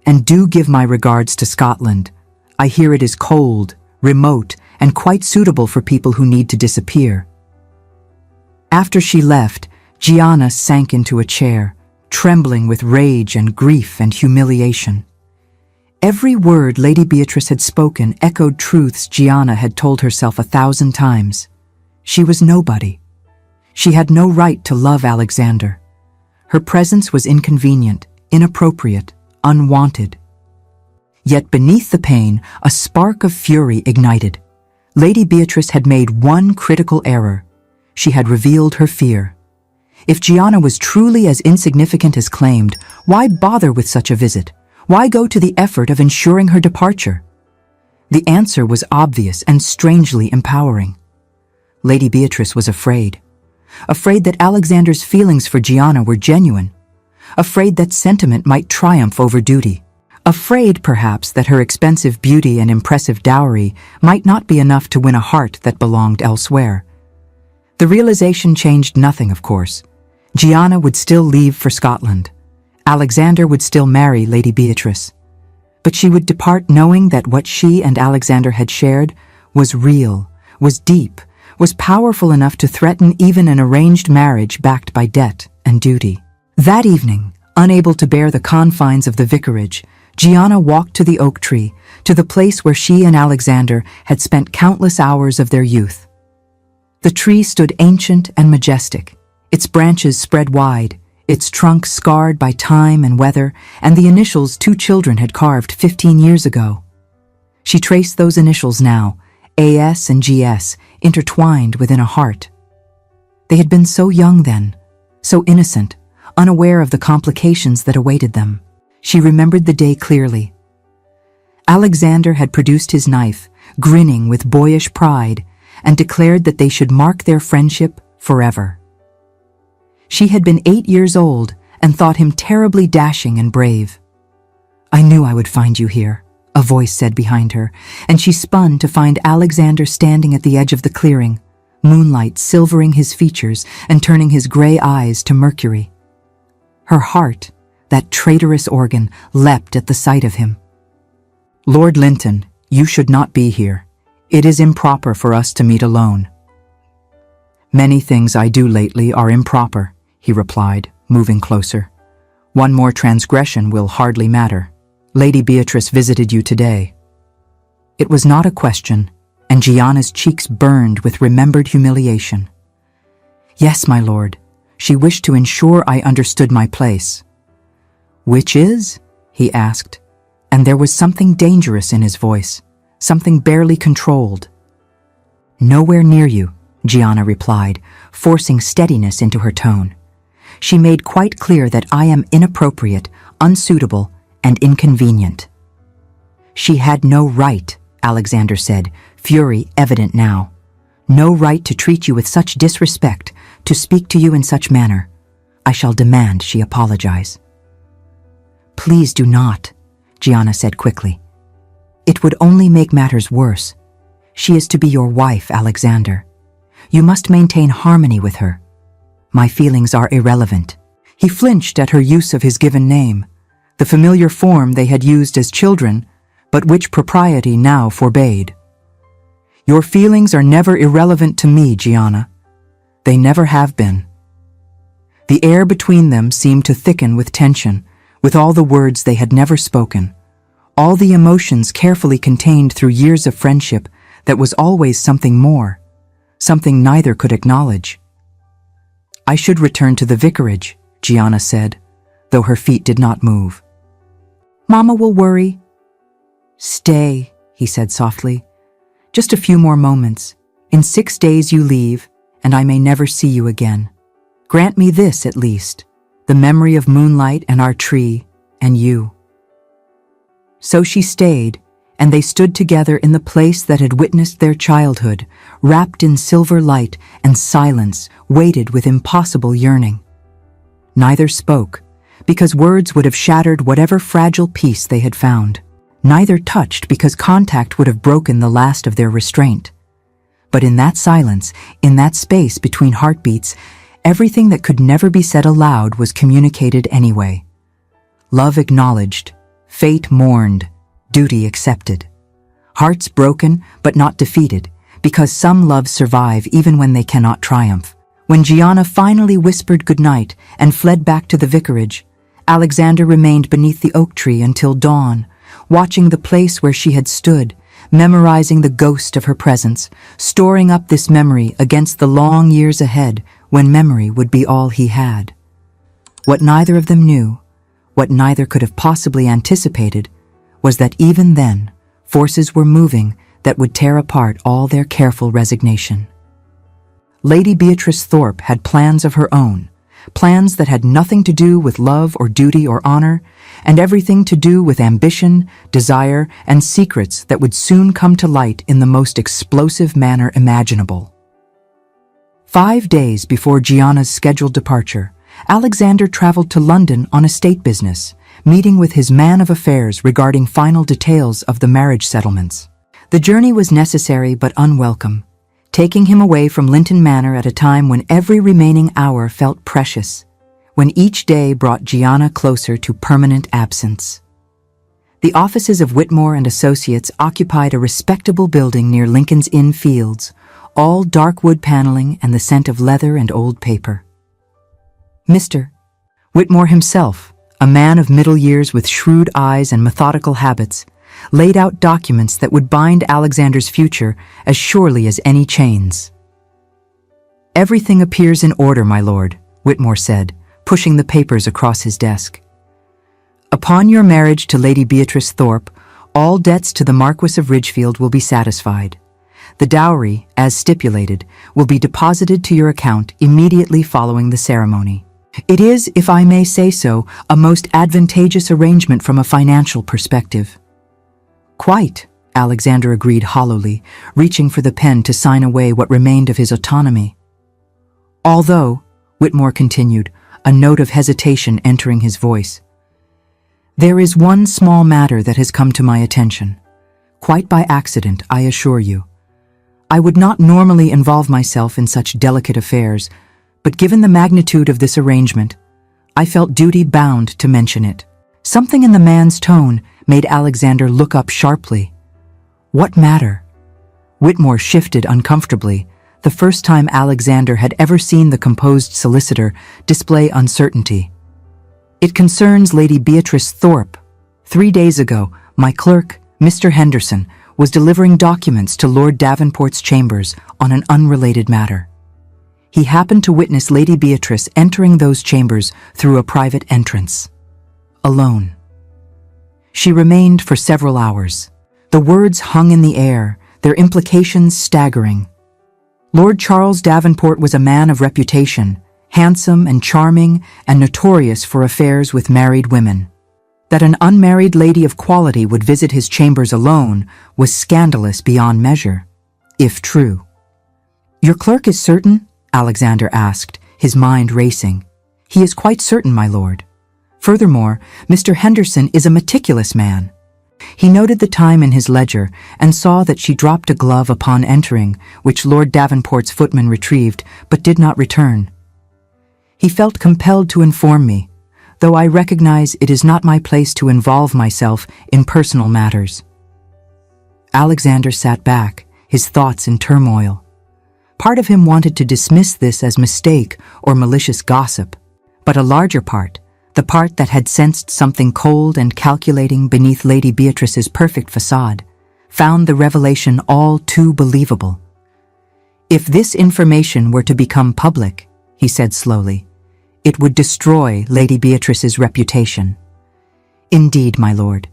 And do give my regards to Scotland. I hear it is cold, remote, and quite suitable for people who need to disappear. After she left, Gianna sank into a chair, trembling with rage and grief and humiliation. Every word Lady Beatrice had spoken echoed truths Gianna had told herself 1,000 times. She was nobody. She had no right to love Alexander. Her presence was inconvenient, inappropriate, unwanted. Yet beneath the pain, a spark of fury ignited. Lady Beatrice had made one critical error. She had revealed her fear. If Gianna was truly as insignificant as claimed, why bother with such a visit? Why go to the effort of ensuring her departure? The answer was obvious and strangely empowering. Lady Beatrice was afraid. Afraid that Alexander's feelings for Gianna were genuine. Afraid that sentiment might triumph over duty. Afraid, perhaps, that her expensive beauty and impressive dowry might not be enough to win a heart that belonged elsewhere. The realization changed nothing, of course. Gianna would still leave for Scotland. Alexander would still marry Lady Beatrice. But she would depart knowing that what she and Alexander had shared was real, was deep, was powerful enough to threaten even an arranged marriage backed by debt and duty. That evening, unable to bear the confines of the vicarage, Gianna walked to the oak tree, to the place where she and Alexander had spent countless hours of their youth. The tree stood ancient and majestic, its branches spread wide, its trunk scarred by time and weather, and the initials 2 children had carved 15 years ago. She traced those initials now, AS and GS, intertwined within a heart. They had been so young then, so innocent, unaware of the complications that awaited them. She remembered the day clearly. Alexander had produced his knife, grinning with boyish pride, and declared that they should mark their friendship forever. She had been 8 years old and thought him terribly dashing and brave. "I knew I would find you here," a voice said behind her, and she spun to find Alexander standing at the edge of the clearing, moonlight silvering his features and turning his gray eyes to mercury. Her heart, that traitorous organ, leapt at the sight of him. "Lord Linton, you should not be here. It is improper for us to meet alone." "Many things I do lately are improper," he replied, moving closer. "One more transgression will hardly matter. Lady Beatrice visited you today." It was not a question, and Gianna's cheeks burned with remembered humiliation. "Yes, my lord. She wished to ensure I understood my place." "Which is?" he asked, and there was something dangerous in his voice, something barely controlled. "Nowhere near you," Gianna replied, forcing steadiness into her tone. She made quite clear that I am inappropriate, unsuitable, and inconvenient. "She had no right," Alexander said, fury evident now. "No right to treat you with such disrespect, to speak to you in such manner. I shall demand she apologize." "Please do not," Gianna said quickly. "It would only make matters worse. She is to be your wife, Alexander. You must maintain harmony with her. My feelings are irrelevant." He flinched at her use of his given name, the familiar form they had used as children, but which propriety now forbade. "Your feelings are never irrelevant to me, Gianna. They never have been." The air between them seemed to thicken with tension, with all the words they had never spoken, all the emotions carefully contained through years of friendship that was always something more, something neither could acknowledge. "I should return to the vicarage," Gianna said, though her feet did not move. "Mama will worry." "Stay," he said softly. "Just a few more moments. In 6 days you leave, and I may never see you again. Grant me this at least, the memory of moonlight and our tree and you." So she stayed, and they stood together in the place that had witnessed their childhood, wrapped in silver light and silence, weighted with impossible yearning. Neither spoke, because words would have shattered whatever fragile peace they had found. Neither touched, because contact would have broken the last of their restraint. But in that silence, in that space between heartbeats, everything that could never be said aloud was communicated anyway. Love acknowledged, fate mourned, duty accepted. hearts broken but not defeated, because some loves survive even when they cannot triumph. When Gianna finally whispered goodnight and fled back to the vicarage, Alexander remained beneath the oak tree until dawn, watching the place where she had stood, memorizing the ghost of her presence, storing up this memory against the long years ahead when memory would be all he had. What neither of them knew, what neither could have possibly anticipated, was that even then, forces were moving that would tear apart all their careful resignation. Lady Beatrice Thorpe had plans of her own, plans that had nothing to do with love or duty or honor, and everything to do with ambition, desire, and secrets that would soon come to light in the most explosive manner imaginable. 5 days before Gianna's scheduled departure, Alexander traveled to London on estate business, meeting with his man of affairs regarding final details of the marriage settlements. The journey was necessary but unwelcome, taking him away from Linton Manor at a time when every remaining hour felt precious, when each day brought Gianna closer to permanent absence. The offices of Whitmore and Associates occupied a respectable building near Lincoln's Inn Fields, all dark wood paneling and the scent of leather and old paper. Mr. Whitmore himself, a man of middle years with shrewd eyes and methodical habits, laid out documents that would bind Alexander's future as surely as any chains. "Everything appears in order, my lord," Whitmore said, pushing the papers across his desk. "Upon your marriage to Lady Beatrice Thorpe, all debts to the Marquess of Ridgefield will be satisfied. The dowry, as stipulated, will be deposited to your account immediately following the ceremony. It is, if I may say so, a most advantageous arrangement from a financial perspective." "Quite," Alexander agreed hollowly, reaching for the pen to sign away what remained of his autonomy. "Although," Whitmore continued, a note of hesitation entering his voice, "there is one small matter that has come to my attention. Quite by accident, I assure you. I would not normally involve myself in such delicate affairs, but given the magnitude of this arrangement, I felt duty-bound to mention it." Something in the man's tone made Alexander look up sharply. "What matter?" Whitmore shifted uncomfortably, the first time Alexander had ever seen the composed solicitor display uncertainty. "It concerns Lady Beatrice Thorpe. 3 days ago, my clerk, Mr. Henderson, was delivering documents to Lord Davenport's chambers on an unrelated matter. He happened to witness Lady Beatrice entering those chambers through a private entrance. Alone. She remained for several hours. The words hung in the air, their implications staggering. Lord Charles Davenport was a man of reputation, handsome and charming and notorious for affairs with married women. That an unmarried lady of quality would visit his chambers alone was scandalous beyond measure, if true. "Your clerk is certain?" Alexander asked, his mind racing. "He is quite certain, my lord. Furthermore, Mr. Henderson is a meticulous man." He noted the time in his ledger and saw that she dropped a glove upon entering, which Lord Davenport's footman retrieved, but did not return. "He felt compelled to inform me, though I recognize it is not my place to involve myself in personal matters." Alexander sat back, his thoughts in turmoil. Part of him wanted to dismiss this as mistake or malicious gossip, but a larger part, the part that had sensed something cold and calculating beneath Lady Beatrice's perfect facade, found the revelation all too believable. "If this information were to become public," he said slowly, "it would destroy Lady Beatrice's reputation." "Indeed, my lord,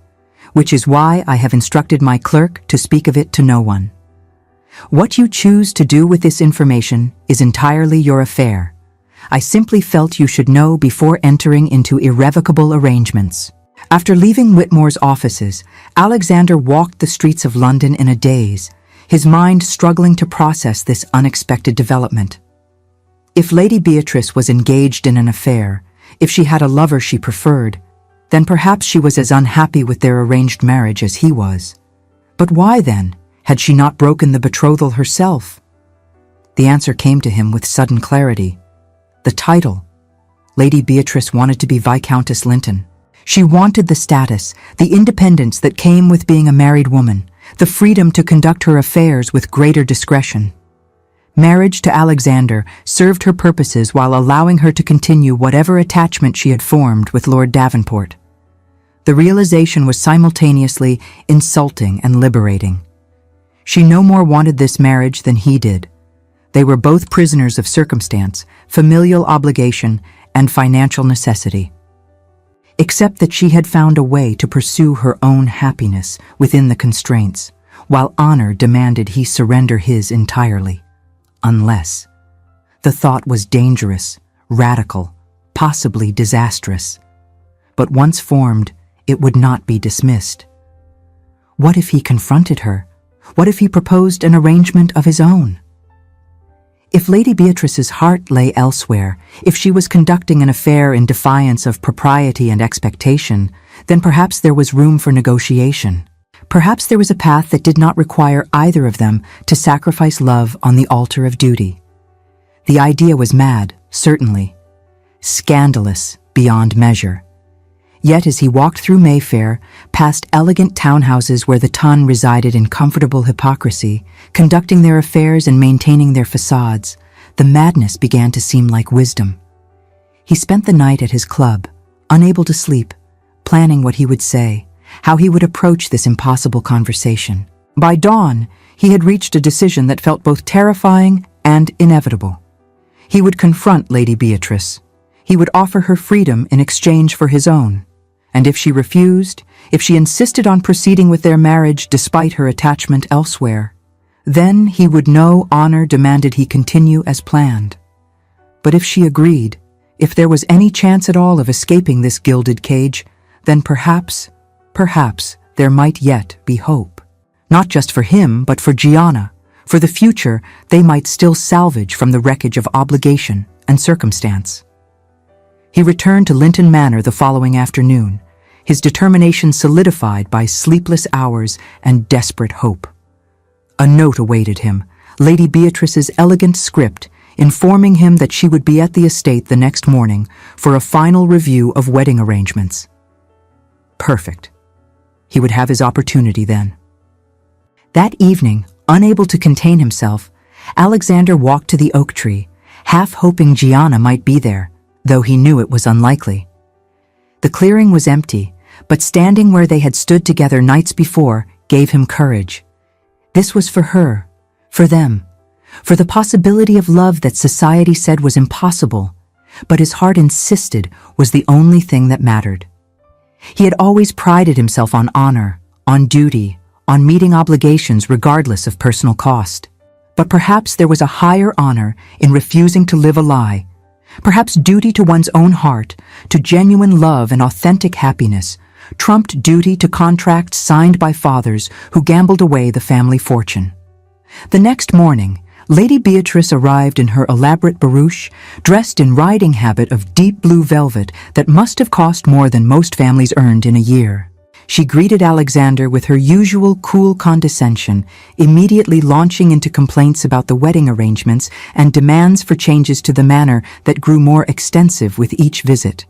which is why I have instructed my clerk to speak of it to no one. What you choose to do with this information is entirely your affair. I simply felt you should know before entering into irrevocable arrangements." After leaving Whitmore's offices, Alexander walked the streets of London in a daze, his mind struggling to process this unexpected development. If Lady Beatrice was engaged in an affair, if she had a lover she preferred, then perhaps she was as unhappy with their arranged marriage as he was. But why then had she not broken the betrothal herself? The answer came to him with sudden clarity. The title. Lady Beatrice wanted to be Viscountess Linton. She wanted the status, the independence that came with being a married woman, the freedom to conduct her affairs with greater discretion. Marriage to Alexander served her purposes while allowing her to continue whatever attachment she had formed with Lord Davenport. The realization was simultaneously insulting and liberating. She no more wanted this marriage than he did. They were both prisoners of circumstance, familial obligation, and financial necessity. Except that she had found a way to pursue her own happiness within the constraints, while honor demanded he surrender his entirely. Unless. The thought was dangerous, radical, possibly disastrous. But once formed, it would not be dismissed. What if he confronted her? What if he proposed an arrangement of his own? If Lady Beatrice's heart lay elsewhere, if she was conducting an affair in defiance of propriety and expectation, then perhaps there was room for negotiation. Perhaps there was a path that did not require either of them to sacrifice love on the altar of duty. The idea was mad, certainly. Scandalous beyond measure. Yet as he walked through Mayfair, past elegant townhouses where the ton resided in comfortable hypocrisy, conducting their affairs and maintaining their facades, the madness began to seem like wisdom. He spent the night at his club, unable to sleep, planning what he would say, how he would approach this impossible conversation. By dawn, he had reached a decision that felt both terrifying and inevitable. He would confront Lady Beatrice. He would offer her freedom in exchange for his own. And if she refused, if she insisted on proceeding with their marriage despite her attachment elsewhere, then he would know honor demanded he continue as planned. But if she agreed, if there was any chance at all of escaping this gilded cage, then perhaps there might yet be hope. Not just for him, but for Gianna. For the future, they might still salvage from the wreckage of obligation and circumstance. He returned to Linton Manor the following afternoon, his determination solidified by sleepless hours and desperate hope. A note awaited him, Lady Beatrice's elegant script, informing him that she would be at the estate the next morning for a final review of wedding arrangements. Perfect. He would have his opportunity then. That evening, unable to contain himself, Alexander walked to the oak tree, half hoping Gianna might be there, though he knew it was unlikely. The clearing was empty, but standing where they had stood together nights before gave him courage. This was for her, for them, for the possibility of love that society said was impossible, but his heart insisted was the only thing that mattered. He had always prided himself on honor, on duty, on meeting obligations regardless of personal cost. But perhaps there was a higher honor in refusing to live a lie. Perhaps duty to one's own heart, to genuine love and authentic happiness, trumped duty to contracts signed by fathers who gambled away the family fortune. The next morning, Lady Beatrice arrived in her elaborate barouche, dressed in riding habit of deep blue velvet that must have cost more than most families earned in a year. She greeted Alexander with her usual cool condescension, immediately launching into complaints about the wedding arrangements and demands for changes to the manor that grew more extensive with each visit.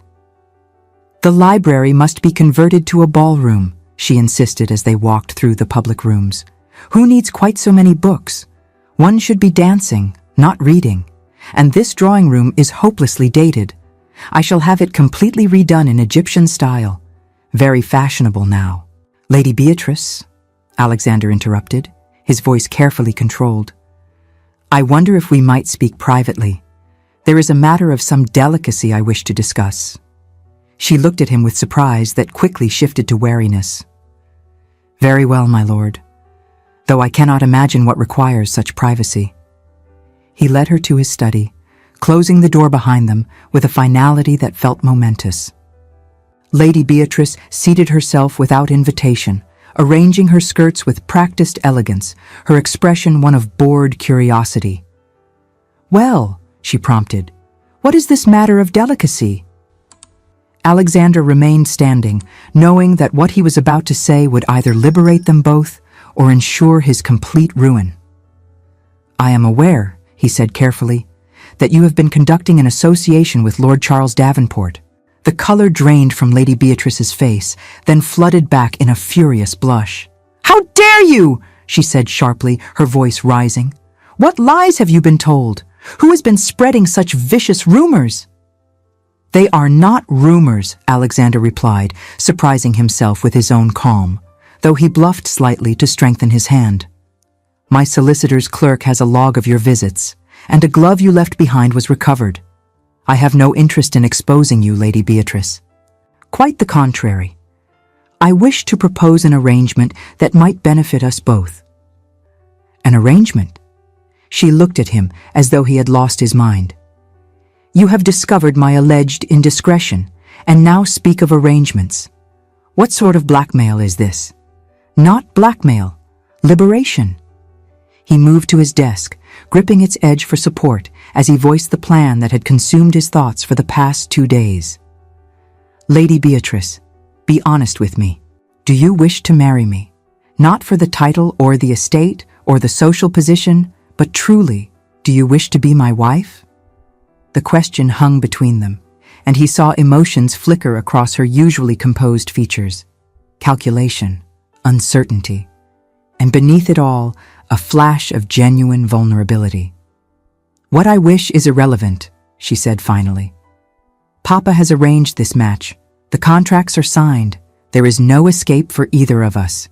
The library must be converted to a ballroom, she insisted as they walked through the public rooms. Who needs quite so many books? One should be dancing, not reading. And this drawing room is hopelessly dated. I shall have it completely redone in Egyptian style. Very fashionable now. Lady Beatrice, Alexander interrupted, his voice carefully controlled. I wonder if we might speak privately. There is a matter of some delicacy I wish to discuss. She looked at him with surprise that quickly shifted to wariness. Very well, my lord, though I cannot imagine what requires such privacy. He led her to his study, closing the door behind them with a finality that felt momentous. Lady Beatrice seated herself without invitation, arranging her skirts with practiced elegance, her expression one of bored curiosity. Well, she prompted, what is this matter of delicacy? Alexander remained standing, knowing that what he was about to say would either liberate them both or ensure his complete ruin. I am aware, he said carefully, that you have been conducting an association with Lord Charles Davenport. The color drained from Lady Beatrice's face, then flooded back in a furious blush. How dare dare you?" she said sharply, her voice rising. "What lies have you been told? Who has been spreading such vicious rumors?" "They are not rumors," Alexander replied, surprising himself with his own calm, though he bluffed slightly to strengthen his hand. "My solicitor's clerk has a log of your visits, and a glove you left behind was recovered. I have no interest in exposing you, Lady Beatrice. Quite the contrary. I wish to propose an arrangement that might benefit us both." "An arrangement?" She looked at him as though he had lost his mind. "You have discovered my alleged indiscretion, and now speak of arrangements. What sort of blackmail is this?" "Not blackmail. Liberation." He moved to his desk, gripping its edge for support as he voiced the plan that had consumed his thoughts for the past 2 days. "Lady Beatrice, be honest with me. Do you wish to marry me? Not for the title or the estate or the social position, but truly, do you wish to be my wife?" The question hung between them, and he saw emotions flicker across her usually composed features. Calculation, uncertainty, and beneath it all, a flash of genuine vulnerability. "What I wish is irrelevant," she said finally. "Papa has arranged this match. The contracts are signed. There is no escape for either of us."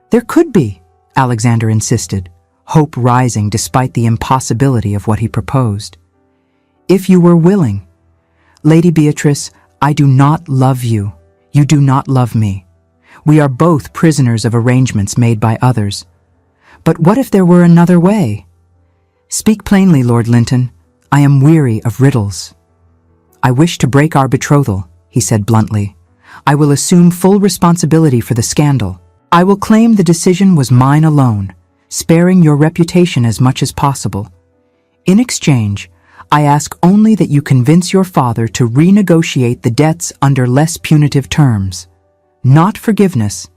"There could be," Alexander insisted, hope rising despite the impossibility of what he proposed. "If you were willing." "Lady Beatrice, I do not love you. You do not love me. We are both prisoners of arrangements made by others. But what if there were another way?" "Speak plainly, Lord Linton. I am weary of riddles." "I wish to break our betrothal," he said bluntly. "I will assume full responsibility for the scandal. I will claim the decision was mine alone, sparing your reputation as much as possible. In exchange, I ask only that you convince your father to renegotiate the debts under less punitive terms. Not forgiveness,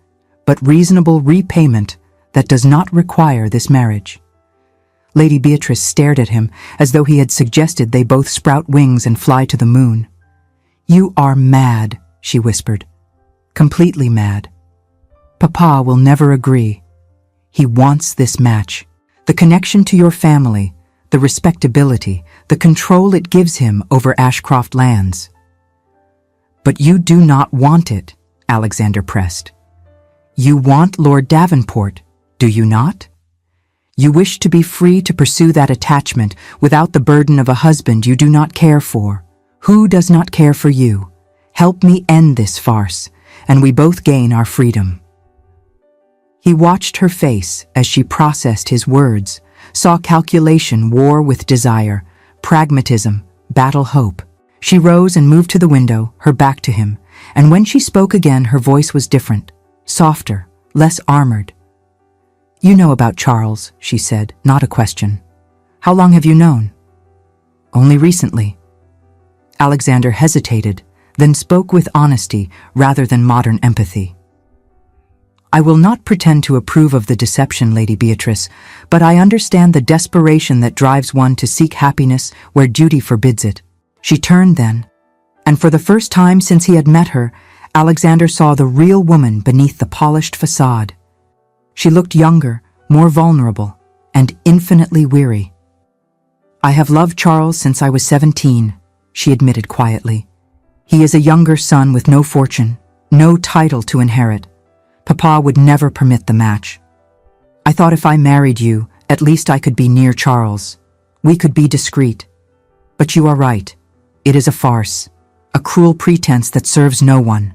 but reasonable repayment that does not require this marriage." Lady Beatrice stared at him as though he had suggested they both sprout wings and fly to the moon. "You are mad," she whispered. "Completely mad. Papa will never agree. He wants this match. The connection to your family, the respectability, the control it gives him over Ashcroft lands." "But you do not want it," Alexander pressed. "You want Lord Davenport, do you not? You wish to be free to pursue that attachment without the burden of a husband you do not care for. Who does not care for you? Help me end this farce, and we both gain our freedom." He watched her face as she processed his words, saw calculation war with desire, pragmatism battle hope. She rose and moved to the window, her back to him, and when she spoke again her voice was different, softer, less armored. "You know about Charles," she said, not a question. "How long have you known?" "Only recently." Alexander hesitated, then spoke with honesty rather than modern empathy. "I will not pretend to approve of the deception, Lady Beatrice, but I understand the desperation that drives one to seek happiness where duty forbids it." She turned then, and for the first time since he had met her, Alexander saw the real woman beneath the polished facade. She looked younger, more vulnerable, and infinitely weary. "I have loved Charles since I was 17, she admitted quietly. "He is a younger son with no fortune, no title to inherit. Papa would never permit the match. I thought if I married you, at least I could be near Charles. We could be discreet. But you are right. It is a farce, a cruel pretense that serves no one."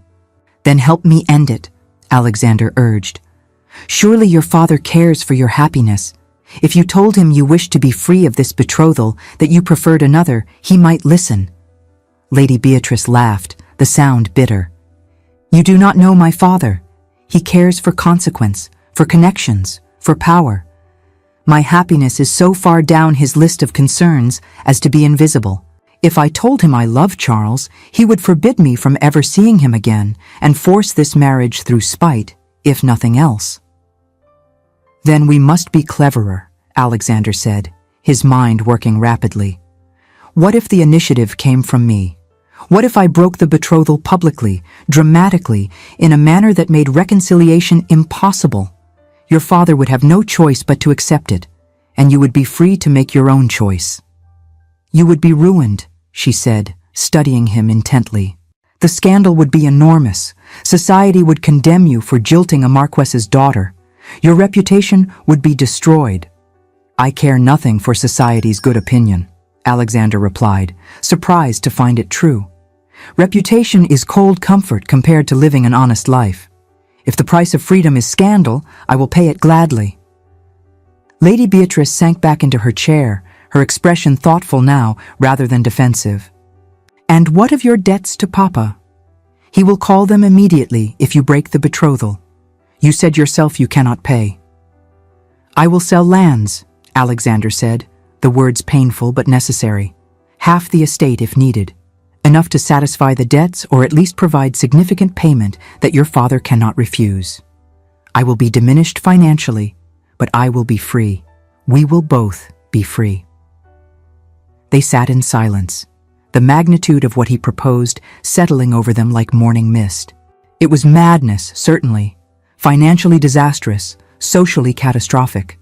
"Then help me end it," Alexander urged. "Surely your father cares for your happiness. If you told him you wished to be free of this betrothal, that you preferred another, he might listen." Lady Beatrice laughed, the sound bitter. "You do not know my father. He cares for consequence, for connections, for power. My happiness is so far down his list of concerns as to be invisible. If I told him I loved Charles, he would forbid me from ever seeing him again and force this marriage through spite, if nothing else." "Then we must be cleverer," Alexander said, his mind working rapidly. "What if the initiative came from me? What if I broke the betrothal publicly, dramatically, in a manner that made reconciliation impossible? Your father would have no choice but to accept it, and you would be free to make your own choice. You would be ruined, she said, studying him intently. The scandal would be enormous. Society would condemn you for jilting a Marquess's daughter. Your reputation would be destroyed. I care nothing for society's good opinion, Alexander replied, surprised to find it true. Reputation is cold comfort compared to living an honest life. If the price of freedom is scandal, I will pay it gladly. Lady Beatrice sank back into her chair, her expression thoughtful now rather than defensive. And what of your debts to Papa? He will call them immediately if you break the betrothal. You said yourself you cannot pay. I will sell lands, Alexander said, the words painful but necessary. Half the estate if needed. Enough to satisfy the debts or at least provide significant payment that your father cannot refuse. I will be diminished financially, but I will be free. We will both be free. They sat in silence, the magnitude of what he proposed settling over them like morning mist. It was madness, certainly, financially disastrous, socially catastrophic.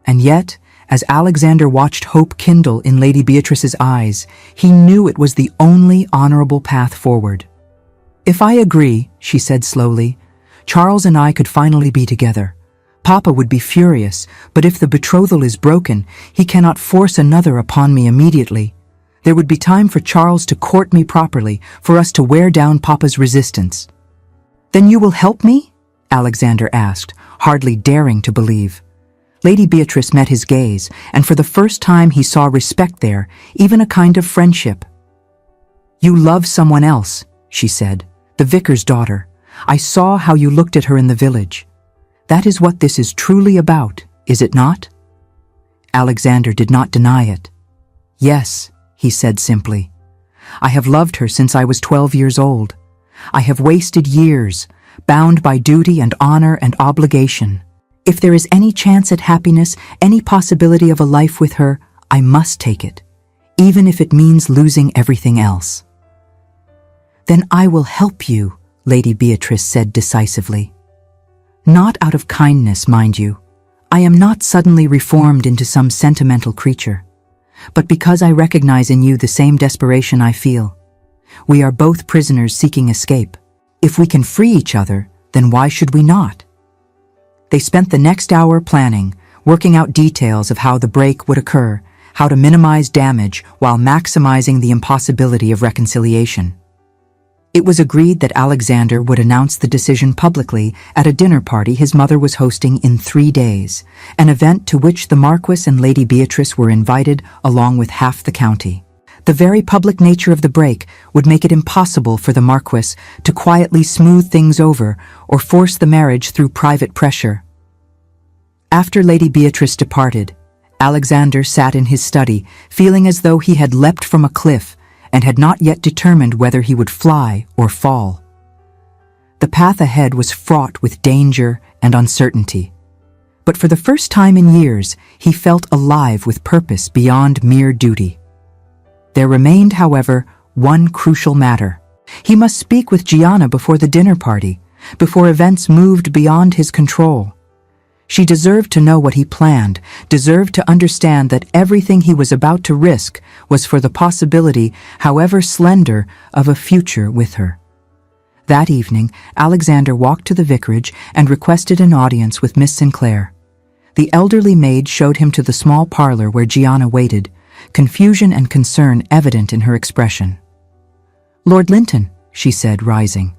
And yet, as Alexander watched hope kindle in Lady Beatrice's eyes, he knew it was the only honorable path forward. If I agree, she said slowly, Charles and I could finally be together. Papa would be furious, but if the betrothal is broken, he cannot force another upon me immediately. There would be time for Charles to court me properly, for us to wear down Papa's resistance. Then you will help me? Alexander asked, hardly daring to believe. Lady Beatrice met his gaze, and for the first time he saw respect there, even a kind of friendship. You love someone else, she said, the vicar's daughter. I saw how you looked at her in the village. That is what this is truly about, is it not? Alexander did not deny it. Yes, he said simply. I have loved her since I was 12 years old. I have wasted years, bound by duty and honor and obligation. If there is any chance at happiness, any possibility of a life with her, I must take it, even if it means losing everything else. Then I will help you, Lady Beatrice said decisively. Not out of kindness, mind you. I am not suddenly reformed into some sentimental creature, but because I recognize in you the same desperation I feel. We are both prisoners seeking escape. If we can free each other, then why should we not? They spent the next hour planning, working out details of how the break would occur, how to minimize damage while maximizing the impossibility of reconciliation. It was agreed that Alexander would announce the decision publicly at a dinner party his mother was hosting in 3 days, an event to which the Marquess and Lady Beatrice were invited along with half the county. The very public nature of the break would make it impossible for the Marquess to quietly smooth things over or force the marriage through private pressure. After Lady Beatrice departed, Alexander sat in his study, feeling as though he had leapt from a cliff and had not yet determined whether he would fly or fall. The path ahead was fraught with danger and uncertainty, but for the first time in years he felt alive with purpose beyond mere duty. There remained, however, one crucial matter. He must speak with Gianna before the dinner party, before events moved beyond his control. She deserved to know what he planned, deserved to understand that everything he was about to risk was for the possibility, however slender, of a future with her. That evening, Alexander walked to the vicarage and requested an audience with Miss Sinclair. The elderly maid showed him to the small parlor where Gianna waited, confusion and concern evident in her expression. "Lord Linton," she said, rising.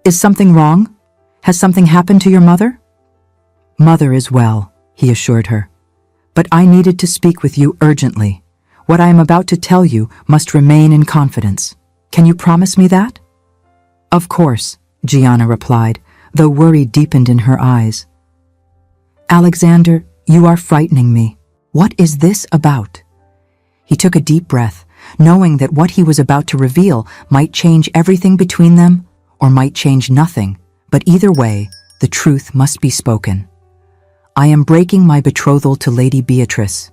"Is something wrong? Has something happened to your mother?" "Mother is well," he assured her. "But I needed to speak with you urgently. What I am about to tell you must remain in confidence. Can you promise me that?" "Of course," Gianna replied, though worry deepened in her eyes. "Alexander, you are frightening me. What is this about?" He took a deep breath, knowing that what he was about to reveal might change everything between them or might change nothing, but either way, the truth must be spoken. "I am breaking my betrothal to Lady Beatrice."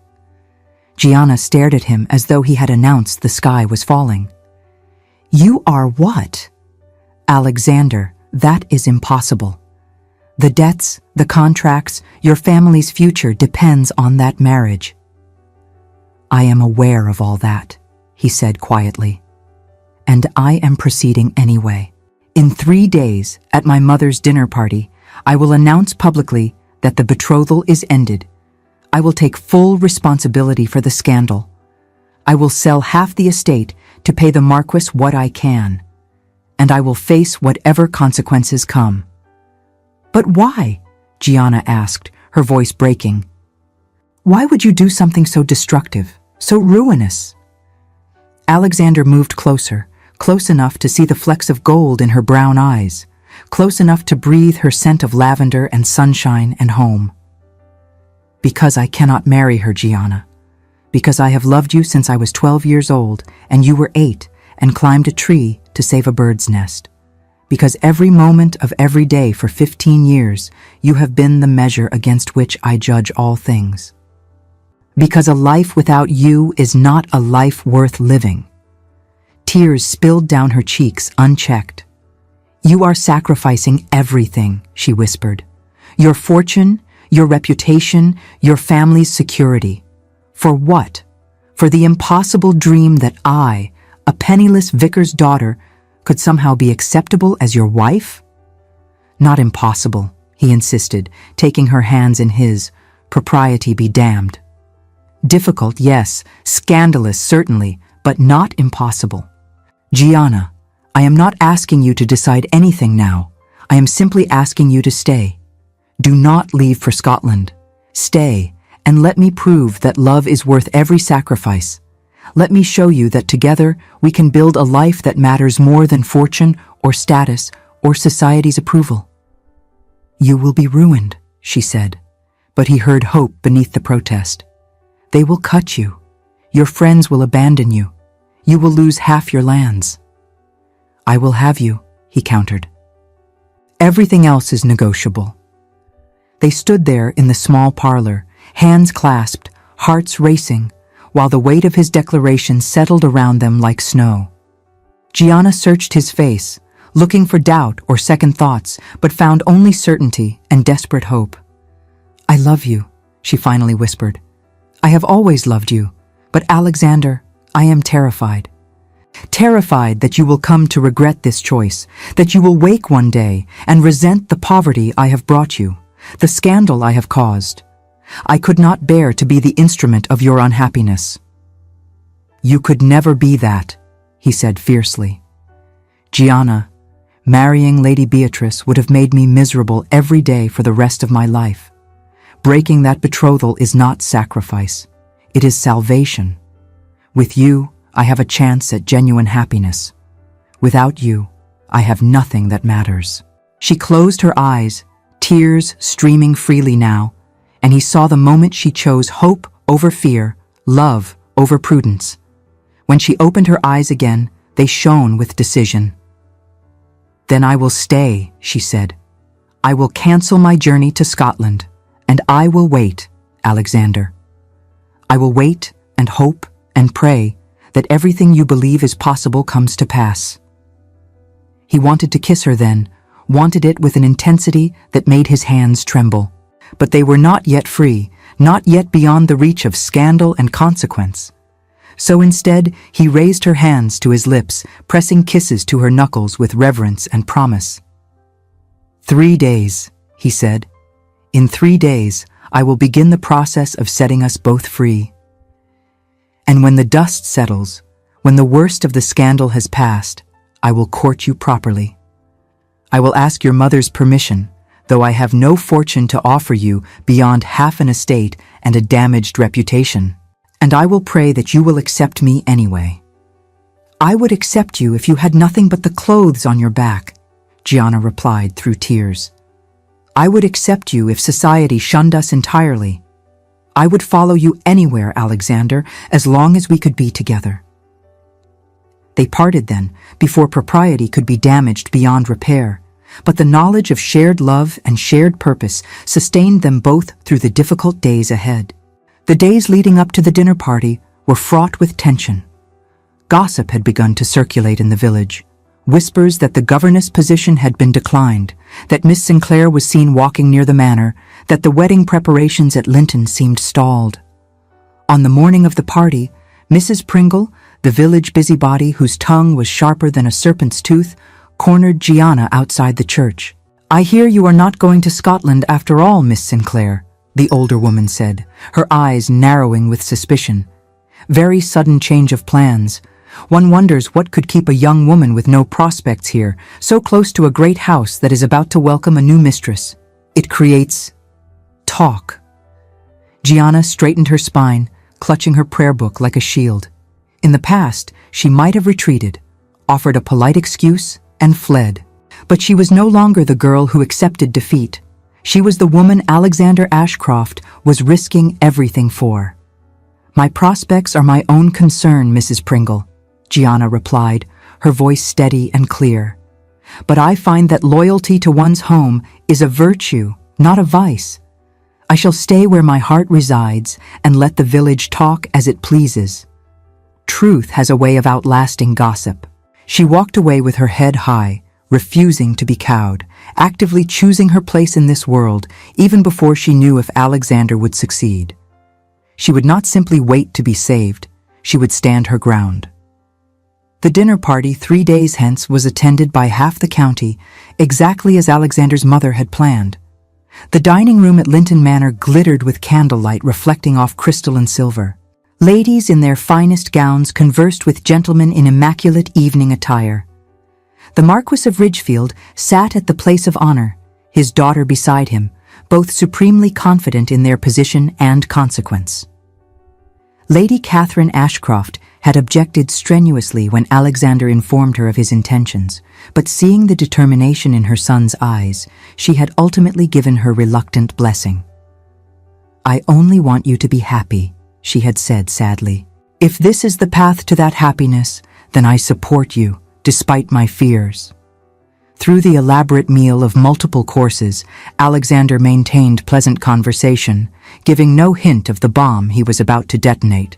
Gianna stared at him as though he had announced the sky was falling. "You are what?" "Alexander, that is impossible." The debts, the contracts, your family's future depends on that marriage." "I am aware of all that," he said quietly. "And I am proceeding anyway. In 3 days, at my mother's dinner party, I will announce publicly that the betrothal is ended. I will take full responsibility for the scandal. I will sell half the estate to pay the Marquess what I can, and I will face whatever consequences come." "But why?" Gianna asked, her voice breaking. "Why would you do something so destructive, so ruinous?" Alexander moved closer, close enough to see the flecks of gold in her brown eyes, close enough to breathe her scent of lavender and sunshine and home. "Because I cannot marry her, Gianna. Because I have loved you since I was 12 years old and you were 8 and climbed a tree to save a bird's nest. Because every moment of every day for 15 years you have been the measure against which I judge all things. Because a life without you is not a life worth living." Tears spilled down her cheeks unchecked. "You are sacrificing everything," she whispered. "Your fortune, your reputation, your family's security. For what? For the impossible dream that I, a penniless vicar's daughter, could somehow be acceptable as your wife?" "Not impossible," he insisted, taking her hands in his. "Propriety be damned. Difficult, yes, scandalous, certainly, but not impossible. Gianna, I am not asking you to decide anything now. I am simply asking you to stay. Do not leave for Scotland. Stay, and let me prove that love is worth every sacrifice. Let me show you that together we can build a life that matters more than fortune or status or society's approval." "You will be ruined," she said, but he heard hope beneath the protest. "They will cut you. Your friends will abandon you. You will lose half your lands." "I will have you," he countered. "Everything else is negotiable." They stood there in the small parlor, hands clasped, hearts racing, while the weight of his declaration settled around them like snow. Gianna searched his face, looking for doubt or second thoughts, but found only certainty and desperate hope. "I love you," she finally whispered. "I have always loved you, but Alexander, I am terrified. Terrified that you will come to regret this choice, that you will wake one day and resent the poverty I have brought you, the scandal I have caused. I could not bear to be the instrument of your unhappiness." "You could never be that," he said fiercely. "Gianna, marrying Lady Beatrice would have made me miserable every day for the rest of my life. Breaking that betrothal is not sacrifice. It is salvation. With you, I have a chance at genuine happiness. Without you, I have nothing that matters." She closed her eyes, tears streaming freely now, and he saw the moment she chose hope over fear, love over prudence. When she opened her eyes again, they shone with decision. "Then I will stay," she said. "I will cancel my journey to Scotland, and I will wait, Alexander. I will wait and hope and pray that everything you believe is possible comes to pass." He wanted to kiss her then, wanted it with an intensity that made his hands tremble. But they were not yet free, not yet beyond the reach of scandal and consequence. So instead, he raised her hands to his lips, pressing kisses to her knuckles with reverence and promise. "3 days," he said. "In 3 days, I will begin the process of setting us both free. And when the dust settles, when the worst of the scandal has passed, I will court you properly. I will ask your mother's permission, though I have no fortune to offer you beyond half an estate and a damaged reputation. And I will pray that you will accept me anyway." "I would accept you if you had nothing but the clothes on your back," Gianna replied through tears. "I would accept you if society shunned us entirely. I would follow you anywhere, Alexander, as long as we could be together." They parted then, before propriety could be damaged beyond repair, but the knowledge of shared love and shared purpose sustained them both through the difficult days ahead. The days leading up to the dinner party were fraught with tension. Gossip had begun to circulate in the village. Whispers that the governess position had been declined, that Miss Sinclair was seen walking near the manor, that the wedding preparations at Linton seemed stalled. On the morning of the party, Mrs. Pringle, the village busybody whose tongue was sharper than a serpent's tooth, cornered Gianna outside the church. "I hear you are not going to Scotland after all, Miss Sinclair," the older woman said, her eyes narrowing with suspicion. "Very sudden change of plans. One wonders what could keep a young woman with no prospects here, so close to a great house that is about to welcome a new mistress. It creates talk." Gianna straightened her spine, clutching her prayer book like a shield. In the past, she might have retreated, offered a polite excuse, and fled. But she was no longer the girl who accepted defeat. She was the woman Alexander Ashcroft was risking everything for. "My prospects are my own concern, Mrs. Pringle," Gianna replied, her voice steady and clear. "But I find that loyalty to one's home is a virtue, not a vice. I shall stay where my heart resides and let the village talk as it pleases. Truth has a way of outlasting gossip." She walked away with her head high, refusing to be cowed, actively choosing her place in this world, even before she knew if Alexander would succeed. She would not simply wait to be saved, she would stand her ground. The dinner party 3 days hence was attended by half the county, exactly as Alexander's mother had planned. The dining room at Linton Manor glittered with candlelight reflecting off crystal and silver. Ladies in their finest gowns conversed with gentlemen in immaculate evening attire. The Marquess of Ridgefield sat at the place of honor, his daughter beside him, both supremely confident in their position and consequence. Lady Catherine Ashcroft had objected strenuously when Alexander informed her of his intentions, but seeing the determination in her son's eyes, she had ultimately given her reluctant blessing. "I only want you to be happy," she had said sadly. "If this is the path to that happiness, then I support you, despite my fears." Through the elaborate meal of multiple courses, Alexander maintained pleasant conversation, giving no hint of the bomb he was about to detonate.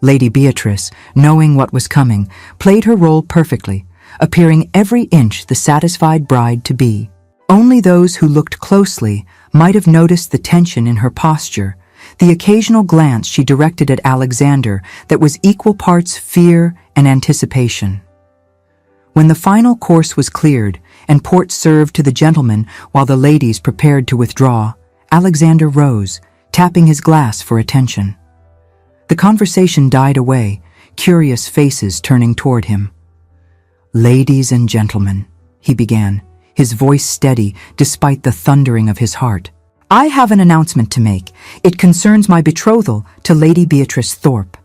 Lady Beatrice, knowing what was coming, played her role perfectly, appearing every inch the satisfied bride-to-be. Only those who looked closely might have noticed the tension in her posture, the occasional glance she directed at Alexander that was equal parts fear and anticipation. When the final course was cleared and port served to the gentlemen while the ladies prepared to withdraw, Alexander rose, tapping his glass for attention. The conversation died away, curious faces turning toward him. "Ladies and gentlemen," he began, his voice steady despite the thundering of his heart. "I have an announcement to make. It concerns my betrothal to Lady Beatrice Thorpe."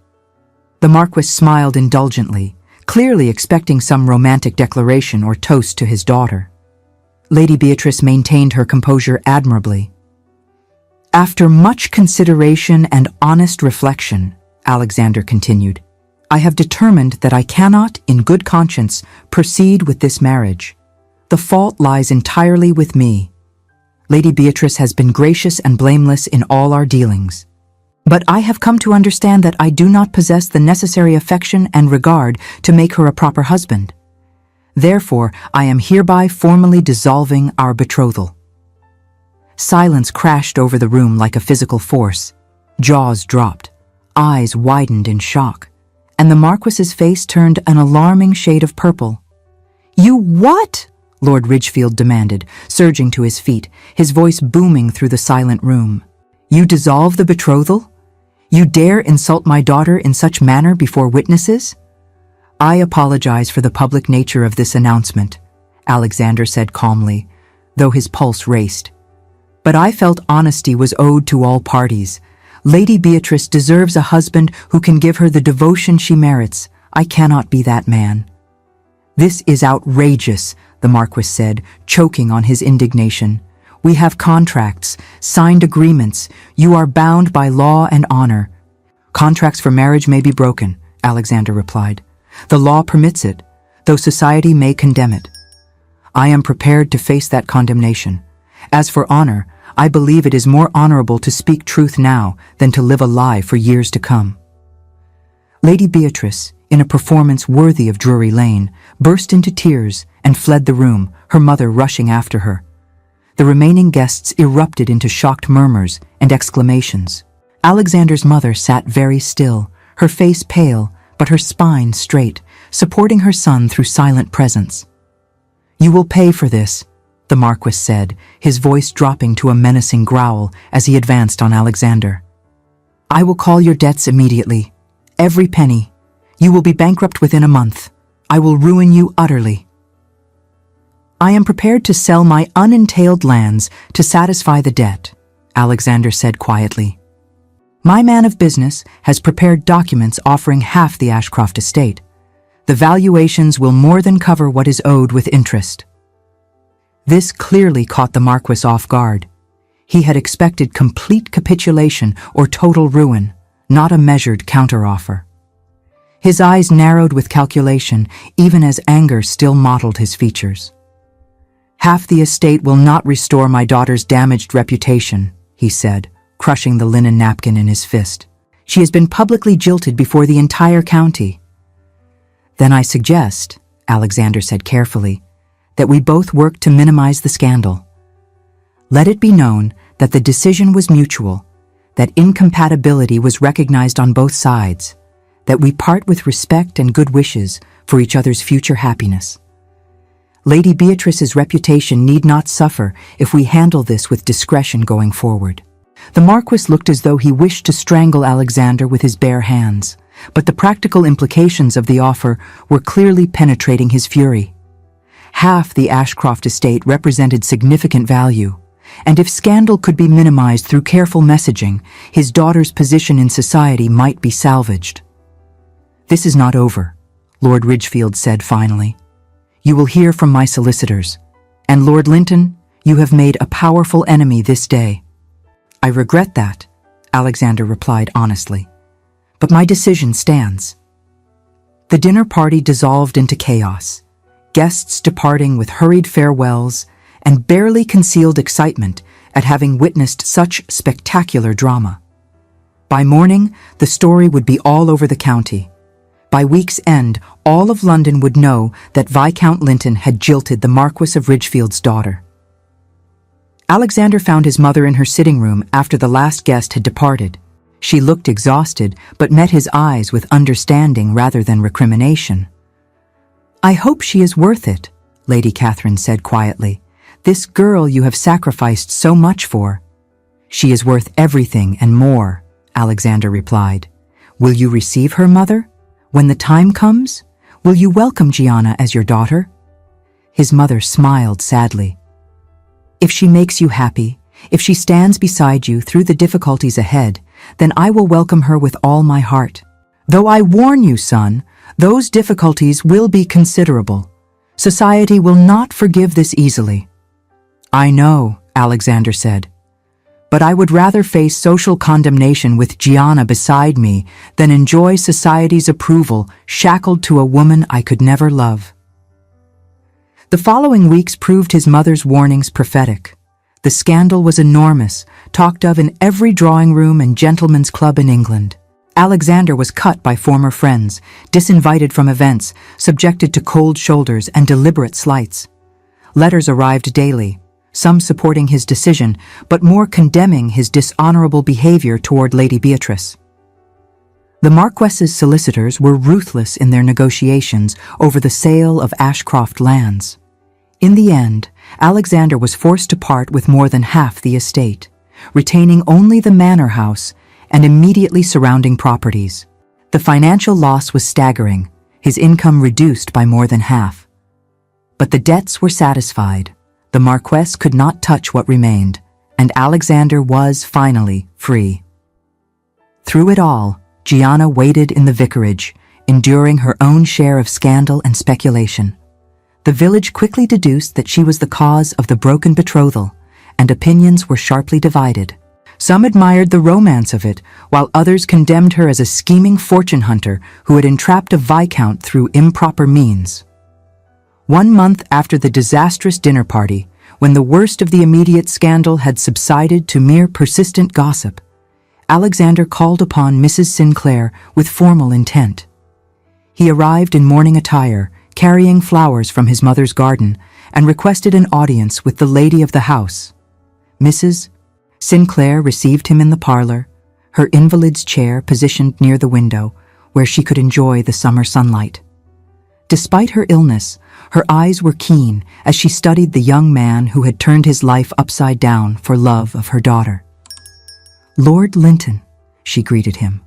The Marquess smiled indulgently, clearly expecting some romantic declaration or toast to his daughter. Lady Beatrice maintained her composure admirably. "After much consideration and honest reflection," Alexander continued, "I have determined that I cannot, in good conscience, proceed with this marriage. The fault lies entirely with me. Lady Beatrice has been gracious and blameless in all our dealings. But I have come to understand that I do not possess the necessary affection and regard to make her a proper husband. Therefore, I am hereby formally dissolving our betrothal." Silence crashed over the room like a physical force. Jaws dropped, eyes widened in shock, and the Marquess's face turned an alarming shade of purple. "You what?" Lord Ridgefield demanded, surging to his feet, his voice booming through the silent room. "You dissolve the betrothal? You dare insult my daughter in such manner before witnesses?" "I apologize for the public nature of this announcement," Alexander said calmly, though his pulse raced. "But I felt honesty was owed to all parties. Lady Beatrice deserves a husband who can give her the devotion she merits. I cannot be that man." "This is outrageous," the Marquis said, choking on his indignation. "We have contracts, signed agreements. You are bound by law and honor." "Contracts for marriage may be broken," Alexander replied. "The law permits it, though society may condemn it. I am prepared to face that condemnation. As for honor, I believe it is more honorable to speak truth now than to live a lie for years to come." Lady Beatrice, in a performance worthy of Drury Lane, burst into tears and fled the room, her mother rushing after her. The remaining guests erupted into shocked murmurs and exclamations. Alexander's mother sat very still, her face pale, but her spine straight, supporting her son through silent presence. "You will pay for this," the Marquess said, his voice dropping to a menacing growl as he advanced on Alexander. "I will call your debts immediately. Every penny. You will be bankrupt within a month. I will ruin you utterly. I am prepared to sell my unentailed lands to satisfy the debt," Alexander said quietly. "My man of business has prepared documents offering half the Ashcroft estate. The valuations will more than cover what is owed with interest." This clearly caught the Marquess off guard. He had expected complete capitulation or total ruin, not a measured counteroffer. His eyes narrowed with calculation, even as anger still mottled his features. "Half the estate will not restore my daughter's damaged reputation," he said, crushing the linen napkin in his fist. "She has been publicly jilted before the entire county." "Then I suggest," Alexander said carefully, "that we both work to minimize the scandal. Let it be known that the decision was mutual, that incompatibility was recognized on both sides, that we part with respect and good wishes for each other's future happiness. Lady Beatrice's reputation need not suffer if we handle this with discretion going forward." The Marquess looked as though he wished to strangle Alexander with his bare hands, but the practical implications of the offer were clearly penetrating his fury. Half the Ashcroft estate represented significant value, and if scandal could be minimized through careful messaging, his daughter's position in society might be salvaged. "This is not over," Lord Ridgefield said finally. "You will hear from my solicitors, and Lord Linton, you have made a powerful enemy this day." "I regret that," Alexander replied honestly, "but my decision stands." The dinner party dissolved into chaos, guests departing with hurried farewells and barely concealed excitement at having witnessed such spectacular drama. By morning, the story would be all over the county. By week's end, all of London would know that Viscount Linton had jilted the Marquess of Ridgefield's daughter. Alexander found his mother in her sitting room after the last guest had departed. She looked exhausted, but met his eyes with understanding rather than recrimination. "I hope she is worth it," Lady Catherine said quietly. "This girl you have sacrificed so much for." "She is worth everything and more," Alexander replied. "Will you receive her, mother? When the time comes, will you welcome Gianna as your daughter?" His mother smiled sadly. "If she makes you happy, if she stands beside you through the difficulties ahead, then I will welcome her with all my heart. Though I warn you, son, those difficulties will be considerable. Society will not forgive this easily." "I know," Alexander said, "but I would rather face social condemnation with Gianna beside me than enjoy society's approval shackled to a woman I could never love." The following weeks proved his mother's warnings prophetic. The scandal was enormous, talked of in every drawing room and gentleman's club in England. Alexander was cut by former friends, disinvited from events, subjected to cold shoulders and deliberate slights. Letters arrived daily, some supporting his decision, but more condemning his dishonorable behavior toward Lady Beatrice. The Marquess's solicitors were ruthless in their negotiations over the sale of Ashcroft lands. In the end, Alexander was forced to part with more than half the estate, retaining only the manor house and immediately surrounding properties. The financial loss was staggering, his income reduced by more than half. But the debts were satisfied. The Marquess could not touch what remained, and Alexander was finally free. Through it all, Gianna waited in the vicarage, enduring her own share of scandal and speculation. The village quickly deduced that she was the cause of the broken betrothal, and opinions were sharply divided. Some admired the romance of it, while others condemned her as a scheming fortune hunter who had entrapped a viscount through improper means. 1 month after the disastrous dinner party, when the worst of the immediate scandal had subsided to mere persistent gossip, Alexander called upon Mrs. Sinclair with formal intent. He arrived in mourning attire, carrying flowers from his mother's garden, and requested an audience with the lady of the house. Mrs. Sinclair received him in the parlor, her invalid's chair positioned near the window, where she could enjoy the summer sunlight. Despite her illness, her eyes were keen as she studied the young man who had turned his life upside down for love of her daughter. "Lord Linton," she greeted him,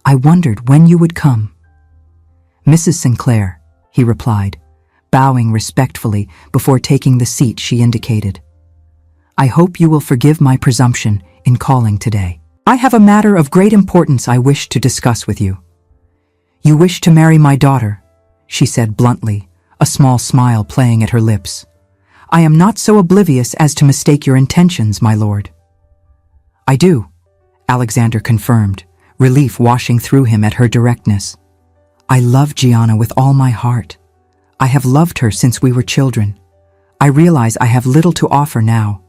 "I wondered when you would come." "Mrs. Sinclair," he replied, bowing respectfully before taking the seat she indicated. "I hope you will forgive my presumption in calling today. I have a matter of great importance I wish to discuss with you." "You wish to marry my daughter," she said bluntly, a small smile playing at her lips. "I am not so oblivious as to mistake your intentions, my lord." "I do," Alexander confirmed, relief washing through him at her directness. "I love Gianna with all my heart. I have loved her since we were children. I realize I have little to offer now.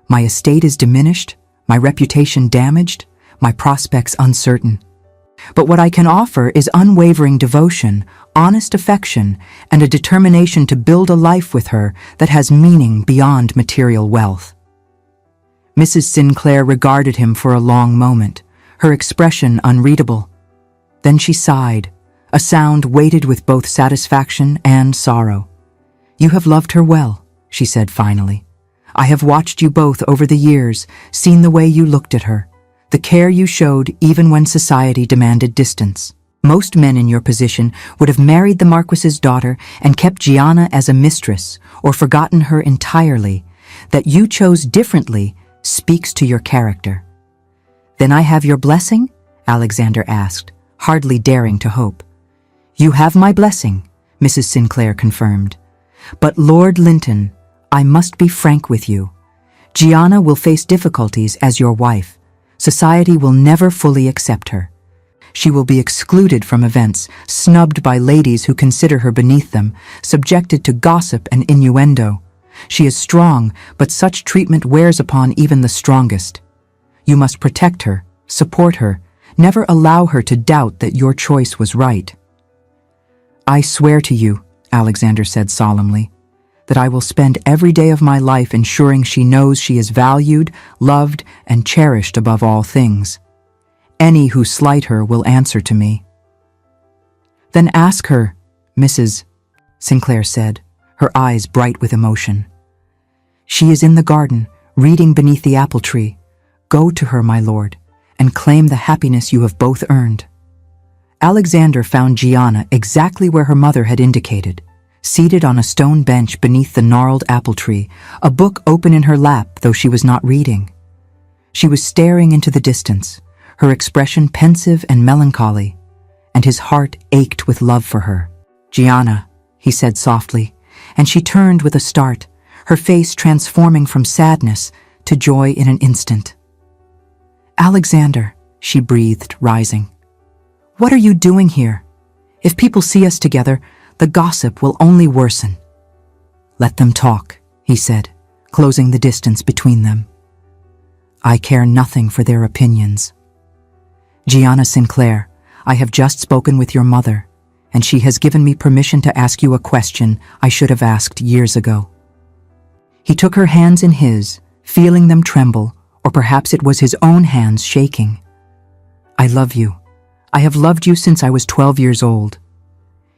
My estate is diminished, my reputation damaged, my prospects uncertain. But what I can offer is unwavering devotion, honest affection, and a determination to build a life with her that has meaning beyond material wealth." Mrs. Sinclair regarded him for a long moment, her expression unreadable. Then she sighed, a sound weighted with both satisfaction and sorrow. "You have loved her well," she said finally. "I have watched you both over the years, seen the way you looked at her, the care you showed even when society demanded distance. Most men in your position would have married the Marquess's daughter and kept Gianna as a mistress or forgotten her entirely. That you chose differently speaks to your character." "Then I have your blessing?" Alexander asked, hardly daring to hope. "You have my blessing," Mrs. Sinclair confirmed. "But Lord Linton, I must be frank with you. Gianna will face difficulties as your wife. Society will never fully accept her. She will be excluded from events, snubbed by ladies who consider her beneath them, subjected to gossip and innuendo. She is strong, but such treatment wears upon even the strongest. You must protect her, support her, never allow her to doubt that your choice was right." "I swear to you," Alexander said solemnly, "that I will spend every day of my life ensuring she knows she is valued, loved, and cherished above all things. Any who slight her will answer to me." "Then ask her," Mrs. Sinclair said, her eyes bright with emotion. "She is in the garden, reading beneath the apple tree. Go to her, my lord, and claim the happiness you have both earned." Alexander found Gianna exactly where her mother had indicated, seated on a stone bench beneath the gnarled apple tree, a book open in her lap though she was not reading. She was staring into the distance, her expression pensive and melancholy, and his heart ached with love for her. "Gianna," he said softly, and she turned with a start, her face transforming from sadness to joy in an instant. "Alexander," she breathed, rising. "What are you doing here? If people see us together, the gossip will only worsen." "Let them talk," he said, closing the distance between them. "I care nothing for their opinions. Gianna Sinclair, I have just spoken with your mother, and she has given me permission to ask you a question I should have asked years ago." He took her hands in his, feeling them tremble, or perhaps it was his own hands shaking. "I love you. I have loved you since I was 12 years old.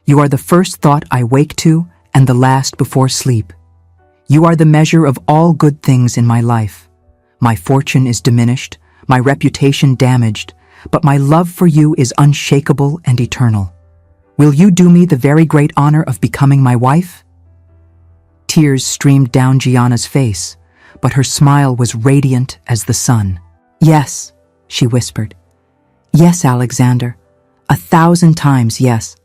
You are the first thought I wake to and the last before sleep. You are the measure of all good things in my life. My fortune is diminished, my reputation damaged, but my love for you is unshakable and eternal. Will you do me the very great honor of becoming my wife?" Tears streamed down Gianna's face, but her smile was radiant as the sun. "Yes," she whispered. "Yes, Alexander. 1,000 times yes.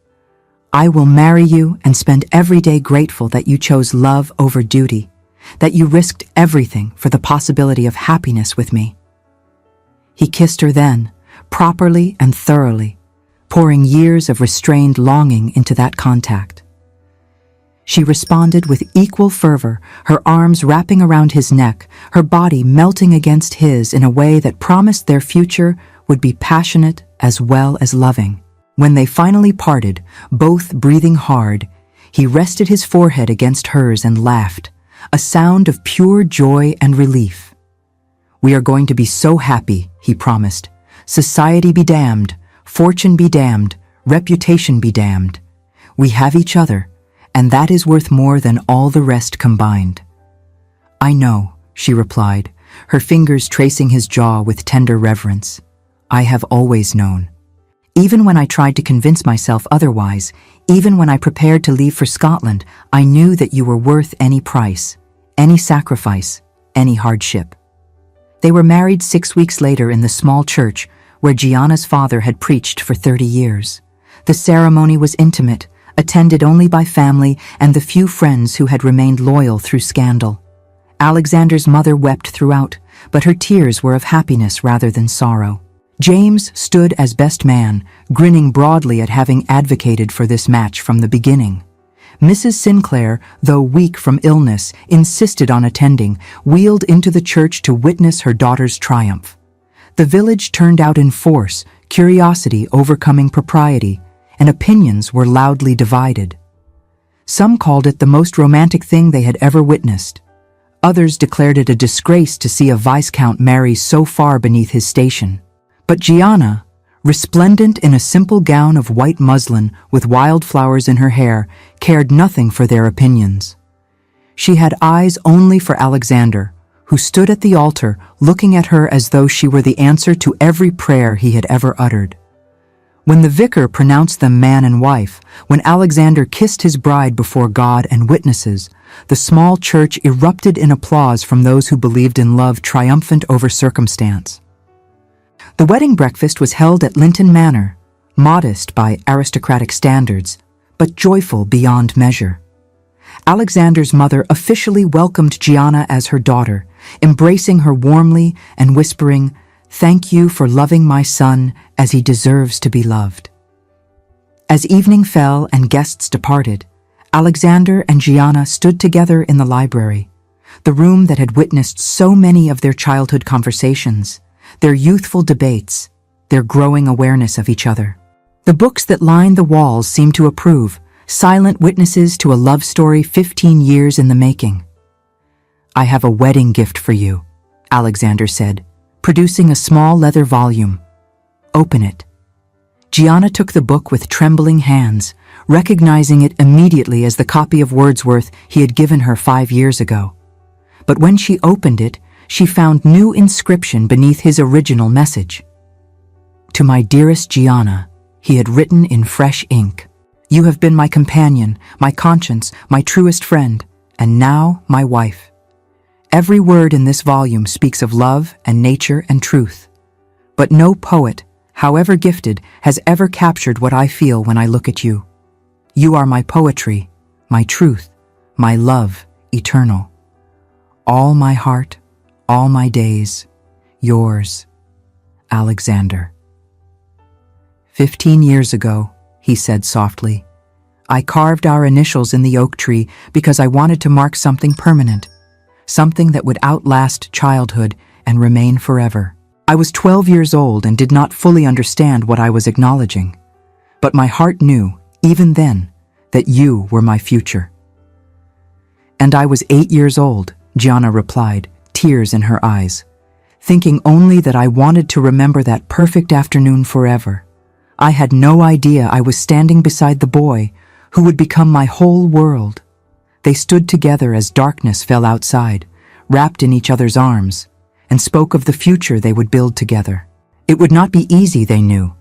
I will marry you and spend every day grateful that you chose love over duty, that you risked everything for the possibility of happiness with me." He kissed her then, properly and thoroughly, pouring years of restrained longing into that contact. She responded with equal fervor, her arms wrapping around his neck, her body melting against his in a way that promised their future would be passionate as well as loving. When they finally parted, both breathing hard, He rested his forehead against hers and laughed, a sound of pure joy and relief. "We are going to be so happy," he promised. "Society be damned, fortune be damned, reputation be damned. We have each other, and that is worth more than all the rest combined." "I know," she replied, her fingers tracing his jaw with tender reverence. "I have always known. Even when I tried to convince myself otherwise, even when I prepared to leave for Scotland, I knew that you were worth any price, any sacrifice, any hardship." They were married 6 weeks later in the small church where Gianna's father had preached for 30 years. The ceremony was intimate, attended only by family and the few friends who had remained loyal through scandal. Alexander's mother wept throughout, but her tears were of happiness rather than sorrow. James stood as best man, grinning broadly at having advocated for this match from the beginning. Mrs. Sinclair, though weak from illness, insisted on attending, wheeled into the church to witness her daughter's triumph. The village turned out in force, curiosity overcoming propriety, and opinions were loudly divided. Some called it the most romantic thing they had ever witnessed. Others declared it a disgrace to see a viscount marry so far beneath his station. But Gianna, resplendent in a simple gown of white muslin with wildflowers in her hair, cared nothing for their opinions. She had eyes only for Alexander, who stood at the altar looking at her as though she were the answer to every prayer he had ever uttered. When the vicar pronounced them man and wife, when Alexander kissed his bride before God and witnesses, the small church erupted in applause from those who believed in love triumphant over circumstance. The wedding breakfast was held at Linton Manor, modest by aristocratic standards, but joyful beyond measure. Alexander's mother officially welcomed Gianna as her daughter, embracing her warmly and whispering, "Thank you for loving my son as he deserves to be loved." As evening fell and guests departed, Alexander and Gianna stood together in the library, the room that had witnessed so many of their childhood conversations, their youthful debates, their growing awareness of each other. The books that lined the walls seemed to approve, silent witnesses to a love story 15 years in the making. "I have a wedding gift for you," Alexander said, producing a small leather volume. "Open it." Gianna took the book with trembling hands, recognizing it immediately as the copy of Wordsworth he had given her 5 years ago. But when she opened it, she found new inscription beneath his original message. "To my dearest Gianna," he had written in fresh ink, "you have been my companion, my conscience, my truest friend, and now my wife. Every word in this volume speaks of love and nature and truth. But no poet, however gifted, has ever captured what I feel when I look at you. You are my poetry, my truth, my love eternal. All my heart, all my days, yours, Alexander." 15 years ago, he said softly, "I carved our initials in the oak tree because I wanted to mark something permanent, something that would outlast childhood and remain forever. I was 12 years old and did not fully understand what I was acknowledging, but my heart knew, even then, that you were my future." "And I was 8 years old," Gianna replied, tears in her eyes, "thinking only that I wanted to remember that perfect afternoon forever. I had no idea I was standing beside the boy who would become my whole world." They stood together as darkness fell outside, wrapped in each other's arms, and spoke of the future they would build together. It would not be easy, they knew.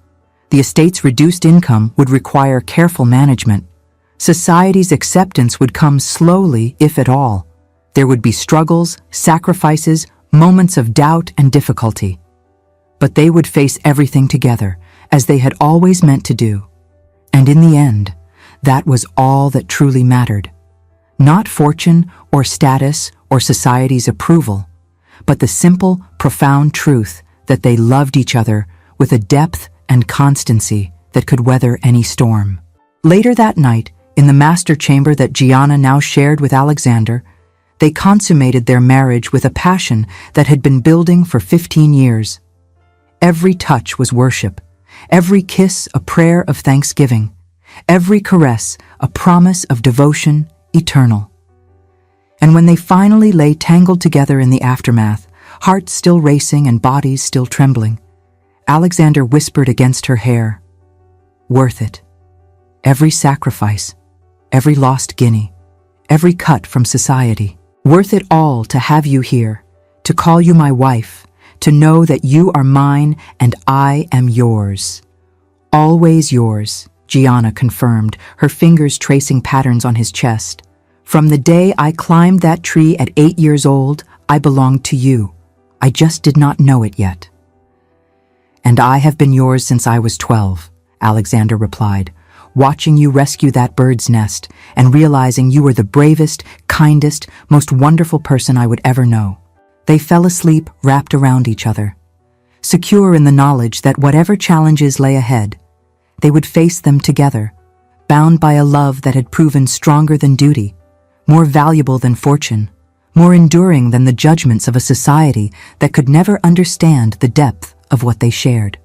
The estate's reduced income would require careful management. Society's acceptance would come slowly, if at all. There would be struggles, sacrifices, moments of doubt and difficulty. But they would face everything together, as they had always meant to do. And in the end, that was all that truly mattered. Not fortune or status or society's approval, but the simple, profound truth that they loved each other with a depth and constancy that could weather any storm. Later that night, in the master chamber that Gianna now shared with Alexander, they consummated their marriage with a passion that had been building for 15 years. Every touch was worship, every kiss a prayer of thanksgiving, every caress a promise of devotion eternal. And when they finally lay tangled together in the aftermath, hearts still racing and bodies still trembling, Alexander whispered against her hair, "Worth it. Every sacrifice, every lost guinea, every cut from society. Worth it all to have you here, to call you my wife, to know that you are mine and I am yours. Always yours," Gianna confirmed, her fingers tracing patterns on his chest. "From the day I climbed that tree at 8 years old, I belonged to you. I just did not know it yet." "And I have been yours since I was 12, Alexander replied, "watching you rescue that bird's nest and realizing you were the bravest, kindest, most wonderful person I would ever know." They fell asleep wrapped around each other, secure in the knowledge that whatever challenges lay ahead, they would face them together, bound by a love that had proven stronger than duty, more valuable than fortune, more enduring than the judgments of a society that could never understand the depth of what they shared.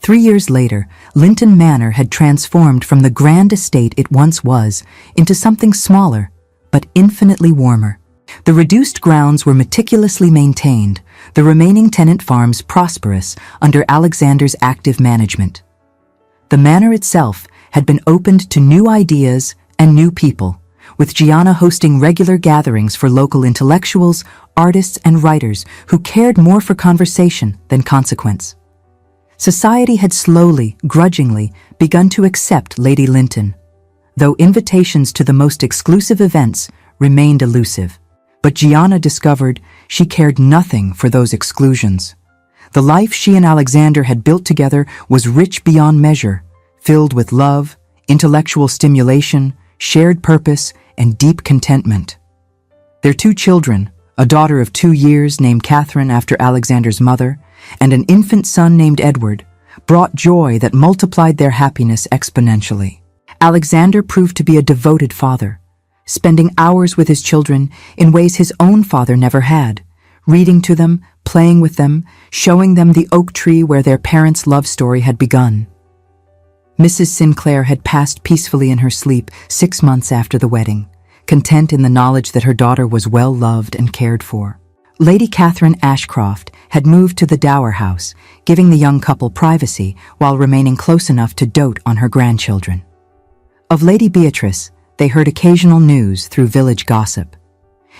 3 years later, Linton Manor had transformed from the grand estate it once was into something smaller, but infinitely warmer. The reduced grounds were meticulously maintained, the remaining tenant farms prosperous under Alexander's active management. The manor itself had been opened to new ideas and new people, with Gianna hosting regular gatherings for local intellectuals, artists, and writers who cared more for conversation than consequence. Society had slowly, grudgingly, begun to accept Lady Linton, though invitations to the most exclusive events remained elusive. But Gianna discovered she cared nothing for those exclusions. The life she and Alexander had built together was rich beyond measure, filled with love, intellectual stimulation, shared purpose, and deep contentment. Their 2 children, a daughter of 2 years named Catherine after Alexander's mother, and an infant son named Edward, brought joy that multiplied their happiness exponentially. Alexander proved to be a devoted father, spending hours with his children in ways his own father never had, reading to them, playing with them, showing them the oak tree where their parents' love story had begun. Mrs. Sinclair had passed peacefully in her sleep 6 months after the wedding, content in the knowledge that her daughter was well loved and cared for. Lady Catherine Ashcroft had moved to the dower house, giving the young couple privacy while remaining close enough to dote on her grandchildren. Of Lady Beatrice, they heard occasional news through village gossip.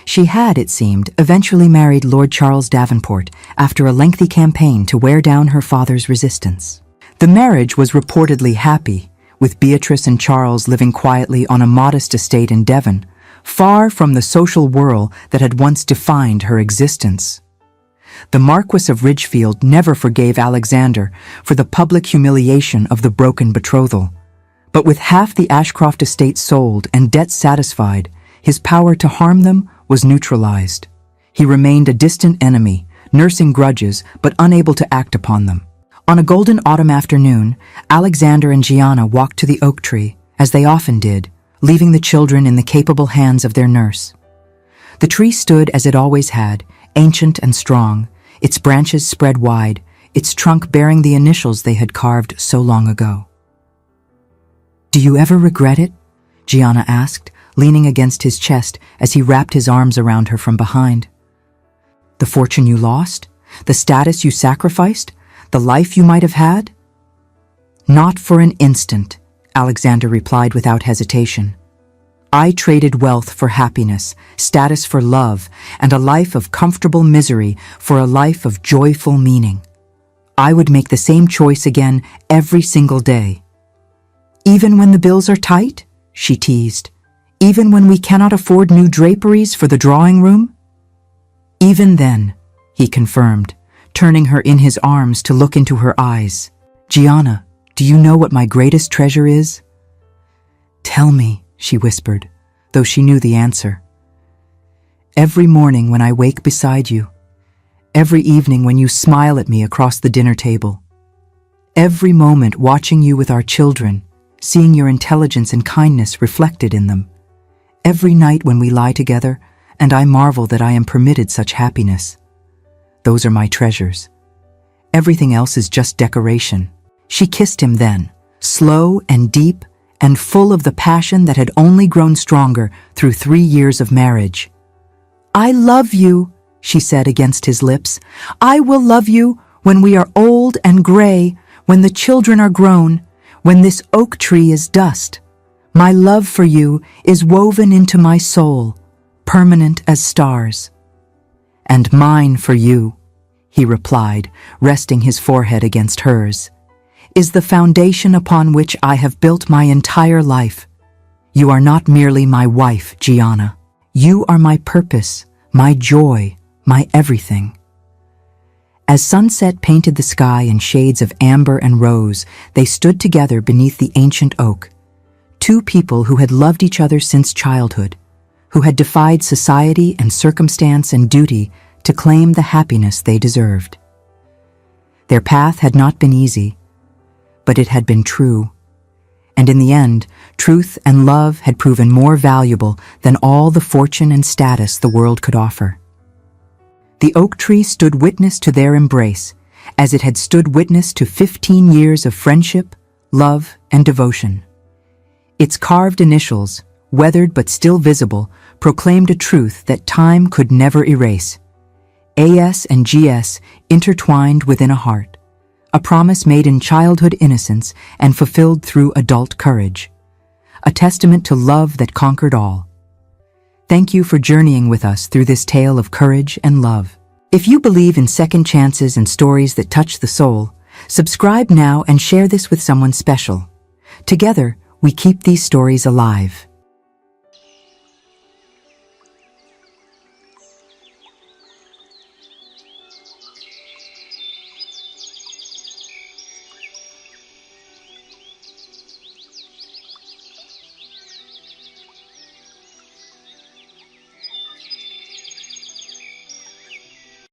She had, it seemed, eventually married Lord Charles Davenport after a lengthy campaign to wear down her father's resistance. The marriage was reportedly happy, with Beatrice and Charles living quietly on a modest estate in Devon, far from the social whirl that had once defined her existence. The Marquess of Ridgefield never forgave Alexander for the public humiliation of the broken betrothal. But with half the Ashcroft estate sold and debts satisfied, his power to harm them was neutralized. He remained a distant enemy, nursing grudges but unable to act upon them. On a golden autumn afternoon, Alexander and Gianna walked to the oak tree, as they often did, leaving the children in the capable hands of their nurse. The tree stood as it always had, ancient and strong, its branches spread wide, its trunk bearing the initials they had carved so long ago. "Do you ever regret it?" Gianna asked, leaning against his chest as he wrapped his arms around her from behind. "The fortune you lost? The status you sacrificed? The life you might have had?" "Not for an instant," Alexander replied without hesitation. "I traded wealth for happiness, status for love, and a life of comfortable misery for a life of joyful meaning. I would make the same choice again every single day." "Even when the bills are tight?" she teased. "Even when we cannot afford new draperies for the drawing room?" "Even then," he confirmed, turning her in his arms to look into her eyes. "Gianna, do you know what my greatest treasure is?" "Tell me," she whispered, though she knew the answer. "Every morning when I wake beside you, every evening when you smile at me across the dinner table, every moment watching you with our children, seeing your intelligence and kindness reflected in them, every night when we lie together and I marvel that I am permitted such happiness. Those are my treasures. Everything else is just decoration." She kissed him then, slow and deep, and full of the passion that had only grown stronger through 3 years of marriage. "I love you," she said against his lips. "I will love you when we are old and gray, when the children are grown, when this oak tree is dust. My love for you is woven into my soul, permanent as stars." "And mine for you," he replied, resting his forehead against hers, "is the foundation upon which I have built my entire life. You are not merely my wife, Gianna. You are my purpose, my joy, my everything." As sunset painted the sky in shades of amber and rose, they stood together beneath the ancient oak, two people who had loved each other since childhood, who had defied society and circumstance and duty to claim the happiness they deserved. Their path had not been easy, but it had been true. And in the end, truth and love had proven more valuable than all the fortune and status the world could offer. The oak tree stood witness to their embrace, as it had stood witness to 15 years of friendship, love, and devotion. Its carved initials, weathered but still visible, proclaimed a truth that time could never erase. AS and GS intertwined within a heart, a promise made in childhood innocence and fulfilled through adult courage, a testament to love that conquered all. Thank you for journeying with us through this tale of courage and love. If you believe in second chances and stories that touch the soul, subscribe now and share this with someone special. Together, we keep these stories alive.